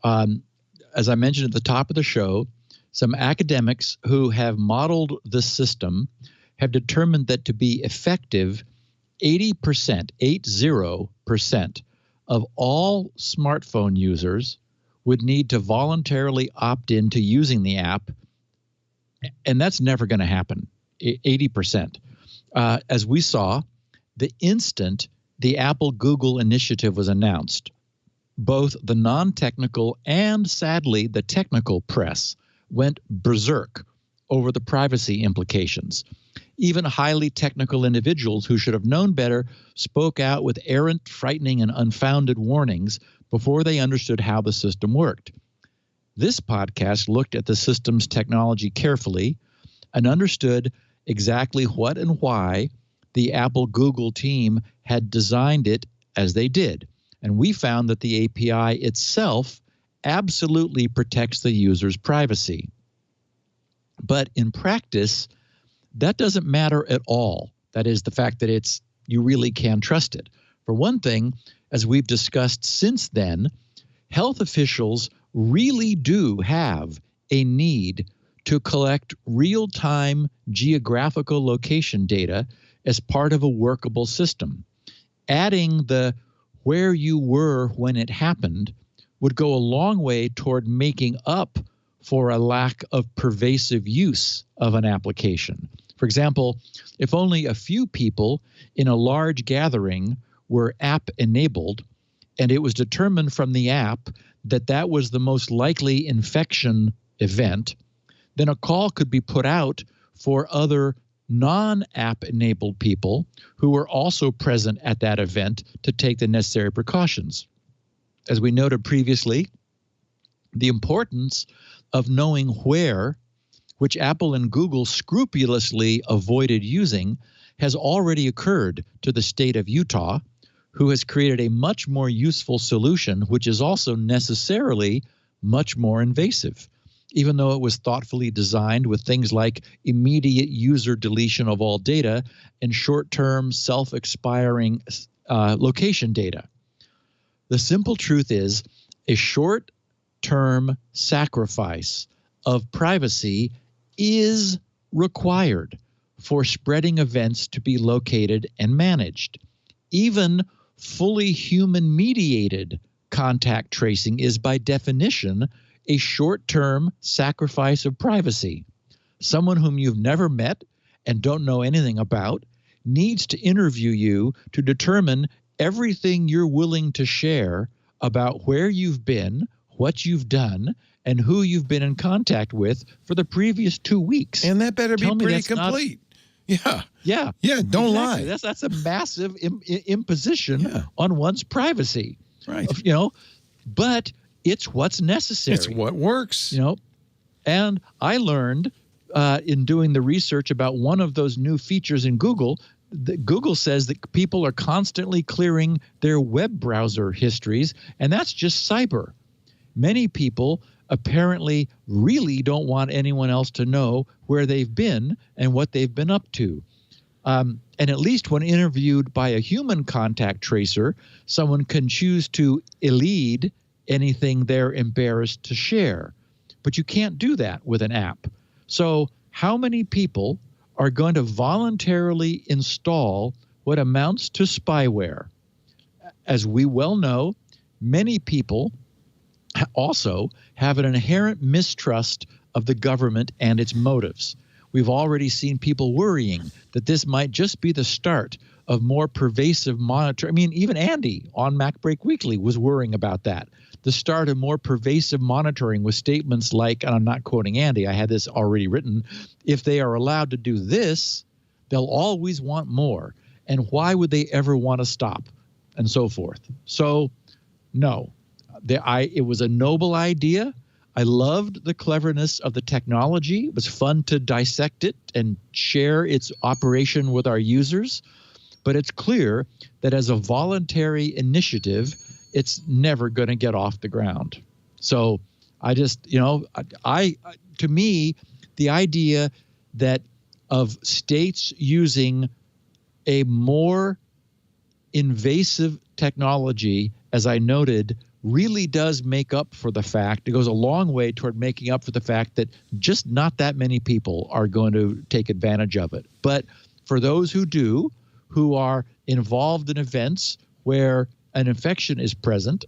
As I mentioned at the top of the show, some academics who have modeled the system have determined that to be effective, 80% of all smartphone users would need to voluntarily opt into using the app, and that's never going to happen, 80%. As we saw, the instant the Apple-Google initiative was announced, both the non-technical and, sadly, the technical press went berserk over the privacy implications. Even highly technical individuals who should have known better spoke out with errant, frightening, and unfounded warnings before they understood how the system worked. This podcast looked at the system's technology carefully and understood exactly what and why the Apple-Google team had designed it as they did. And we found that the API itself absolutely protects the user's privacy. But in practice, that doesn't matter at all. That is the fact that you really can trust it. For one thing, as we've discussed since then, health officials really do have a need to collect real-time geographical location data as part of a workable system. Adding the where you were when it happened would go a long way toward making up for a lack of pervasive use of an application. For example, if only a few people in a large gathering were app-enabled, and it was determined from the app that that was the most likely infection event, then a call could be put out for other non-app enabled people who were also present at that event to take the necessary precautions. As we noted previously, the importance of knowing where, which Apple and Google scrupulously avoided using, has already occurred to the state of Utah, who has created a much more useful solution, which is also necessarily much more invasive, even though it was thoughtfully designed with things like immediate user deletion of all data and short-term self-expiring location data. The simple truth is a short-term sacrifice of privacy is required for spreading events to be located and managed. Even fully human-mediated contact tracing is by definition a short-term sacrifice of privacy. Someone whom you've never met and don't know anything about needs to interview you to determine everything you're willing to share about where you've been, what you've done, and who you've been in contact with for the previous 2 weeks. And that better Tell be me pretty that's not- complete. Yeah. Yeah. Yeah, don't lie. That's a massive imposition on one's privacy. Right. You know, but it's what's necessary. It's what works. You know, and I learned in doing the research about one of those new features in Google. Google says that people are constantly clearing their web browser histories, and that's just cyber. Many people apparently really don't want anyone else to know where they've been and what they've been up to. And at least when interviewed by a human contact tracer, someone can choose to elide anything they're embarrassed to share. But you can't do that with an app. So how many people are going to voluntarily install what amounts to spyware? As we well know, many people also have an inherent mistrust of the government and its motives. We've already seen people worrying that this might just be the start of more pervasive monitoring. I mean, even Andy on MacBreak Weekly was worrying about that. The start of more pervasive monitoring with statements like, and I'm not quoting Andy, I had this already written, if they are allowed to do this, they'll always want more. And why would they ever want to stop? And so forth. So, no. It was a noble idea. I loved the cleverness of the technology. It was fun to dissect it and share its operation with our users. But it's clear that as a voluntary initiative, it's never going to get off the ground. So I just, you know, to me, the idea that of states using a more invasive technology, as I noted, really does make up for the fact, it goes a long way toward making up for the fact that just not that many people are going to take advantage of it. But for those who do, who are involved in events where an infection is present,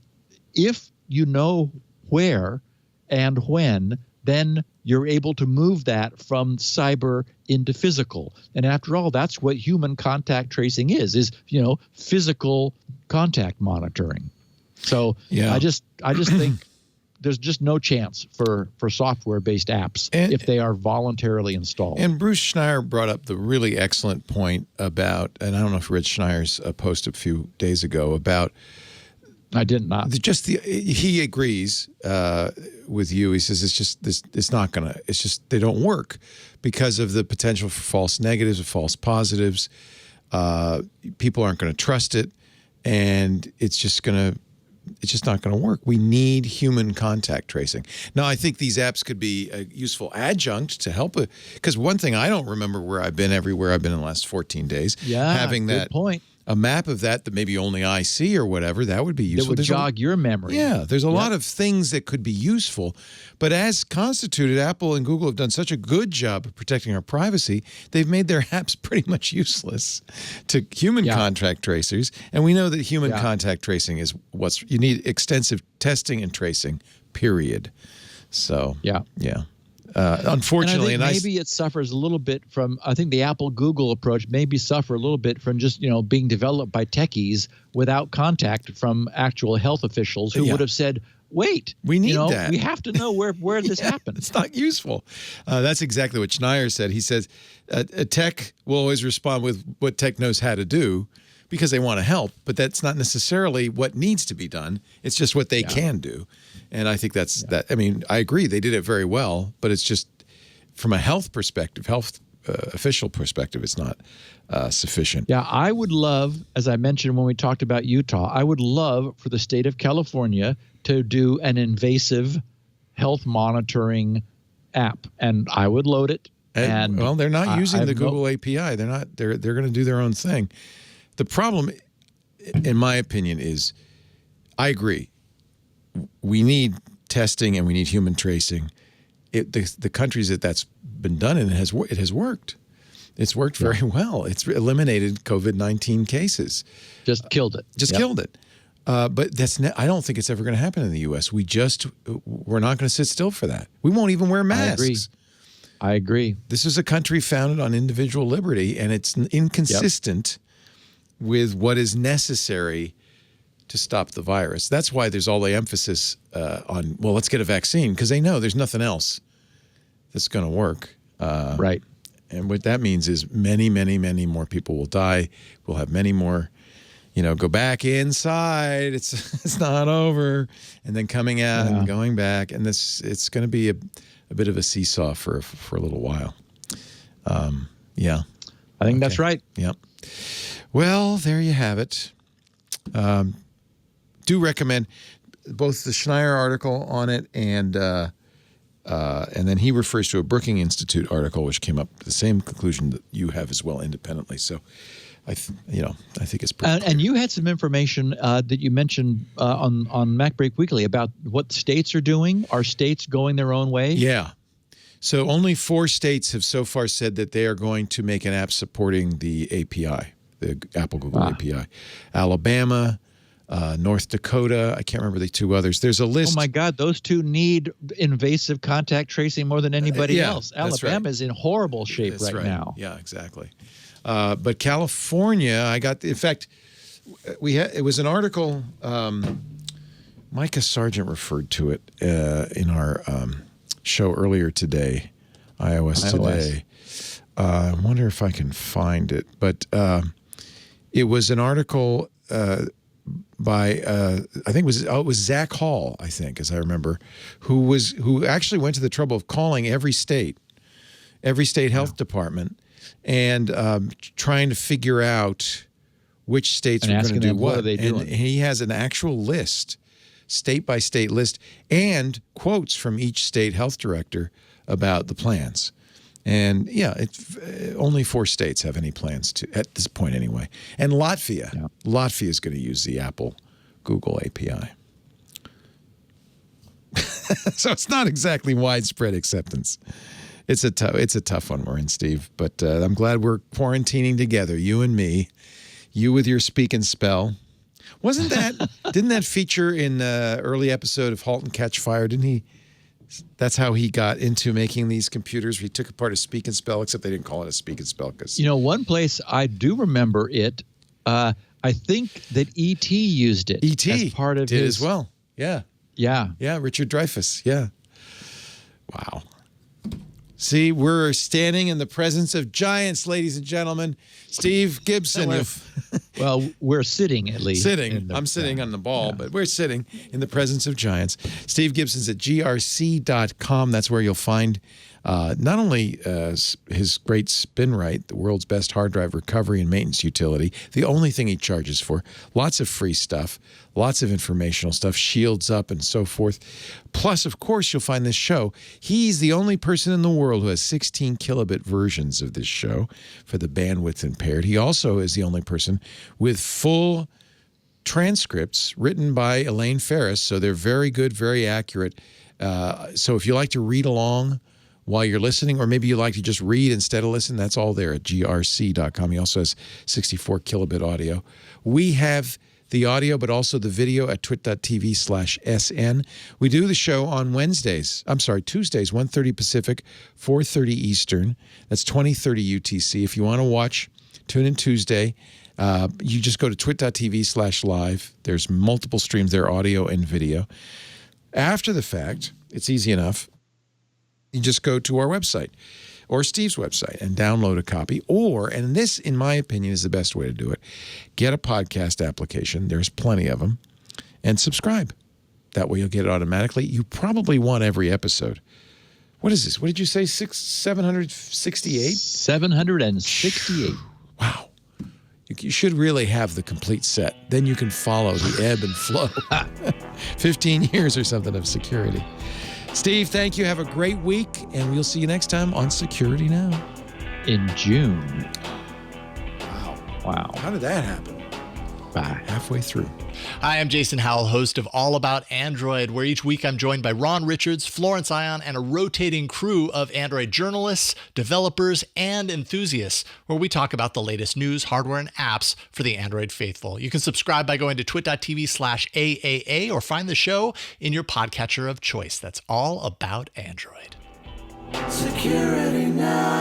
if you know where and when, then you're able to move that from cyber into physical. And after all, that's what human contact tracing is, you know, physical contact monitoring. So yeah. I just think there's just no chance for software-based apps if they are voluntarily installed. And Bruce Schneier brought up the really excellent point about, and I don't know if you read Schneier's post a few days ago about. I did not. He agrees with you. He says it's not gonna. It's just they don't work because of the potential for false negatives or false positives. People aren't going to trust it, and it's just not going to work. We need human contact tracing. Now, I think these apps could be a useful adjunct to help it. Because one thing I don't remember where I've been everywhere I've been in the last 14 days. Yeah, having good that point. A map of that maybe only I see or whatever, that would be useful. That would jog your memory. Yeah, there's a lot of things that could be useful. But as constituted, Apple and Google have done such a good job of protecting our privacy, they've made their apps pretty much useless to human contact tracers. And we know that human contact tracing is you need extensive testing and tracing, period. So, yeah. Unfortunately, and I think maybe it suffers a little bit from. I think the Apple-Google approach maybe suffer a little bit from just being developed by techies without contact from actual health officials who would have said, "Wait, we need that. We have to know where this happened." It's not useful. That's exactly what Schneier said. He says a tech will always respond with what tech knows how to do because they want to help, but that's not necessarily what needs to be done. It's just what they can do. And I think that's that. I mean, I agree. They did it very well, but it's just from a health perspective, official perspective, it's not sufficient. Yeah, I would love, as I mentioned when we talked about Utah, I would love for the state of California to do an invasive health monitoring app, and I would load it. And well, they're not using the Google API. They're not. They're going to do their own thing. The problem, in my opinion, is I agree. We need testing and we need human tracing. The countries that's been done in it has worked. It's worked very well. It's eliminated COVID-19 cases. Just killed it. Killed it. But I don't think it's ever going to happen in the U.S. We're not going to sit still for that. We won't even wear masks. I agree. This is a country founded on individual liberty, and it's inconsistent with what is necessary to stop the virus. That's why there's all the emphasis on, well, let's get a vaccine, because they know there's nothing else that's going to work. Right. And what that means is many, many, many more people will die. We'll have many more, go back inside. It's not over. And then coming out and going back. And it's going to be a bit of a seesaw for a little while. I think that's right. Yep. Well, there you have it. Do recommend both the Schneier article on it and then he refers to a Brookings Institute article which came up with the same conclusion that you have as well independently. So, I think it's pretty. And you had some information that you mentioned on MacBreak Weekly about what states are doing. Are states going their own way? Yeah. So only 4 states have so far said that they are going to make an app supporting the API, the Apple Google API. Alabama. North Dakota. I can't remember the 2 others. There's a list. Oh my God, those 2 need invasive contact tracing more than anybody else. Alabama is in horrible shape right now. Yeah, exactly. But California, in fact, it was an article. Micah Sargent referred to it in our show earlier today, iOS Today. I wonder if I can find it, but it was an article. By I think it was Zach Hall, I think, as I remember, who actually went to the trouble of calling every state health department and trying to figure out which states were going to do what. And he has an actual list, state by state list, and quotes from each state health director about the plans. And only 4 states have any plans to, at this point anyway. And Latvia is going to use the Apple Google API. So it's not exactly widespread acceptance. It's a tough one we're in, Steve. But I'm glad we're quarantining together, you and me. You with your speak and spell. Didn't that feature in the early episode of *Halt and Catch Fire*? That's how he got into making these computers. He took apart a speak and spell, except they didn't call it a speak and spell. One place I do remember it, I think that E.T. used it. E.T. as part of did his as well. Yeah. Yeah. Yeah, Richard Dreyfuss. Yeah. Wow. See, we're standing in the presence of giants, ladies and gentlemen. Steve Gibson. Well, we're sitting at least. I'm sitting on the ball, but we're sitting in the presence of giants. Steve Gibson's at grc.com. That's where you'll find not only his great SpinRite, the world's best hard drive recovery and maintenance utility, the only thing he charges for, lots of free stuff, lots of informational stuff, Shields Up and so forth. Plus, of course, you'll find this show. He's the only person in the world who has 16 kilobit versions of this show for the bandwidth impaired. He also is the only person with full transcripts written by Elaine Ferris, so they're very good, very accurate. So if you like to read along while you're listening, or maybe you like to just read instead of listen, that's all there at grc.com. He also has 64 kilobit audio. We have the audio, but also the video at twit.tv/SN. We do the show on Tuesdays, 1:30 Pacific, 4:30 Eastern. That's 20:30 UTC. If you want to watch, tune in Tuesday. You just go to twit.tv/live. There's multiple streams there, audio and video. After the fact, it's easy enough. You just go to our website or Steve's website and download a copy. Or, and this, in my opinion, is the best way to do it, get a podcast application. There's plenty of them. And subscribe. That way you'll get it automatically. You probably want every episode. What is this? What did you say? 768? 768. Wow. You should really have the complete set. Then you can follow the ebb and flow. 15 years or something of security. Steve, thank you. Have a great week, and we'll see you next time on Security Now. In June. Wow. How did that happen? Bye. Halfway through. Hi, I'm Jason Howell, host of All About Android, where each week I'm joined by Ron Richards, Florence Ion, and a rotating crew of Android journalists, developers, and enthusiasts, where we talk about the latest news, hardware, and apps for the Android faithful. You can subscribe by going to twit.tv/AAA or find the show in your podcatcher of choice. That's All About Android. Security Now.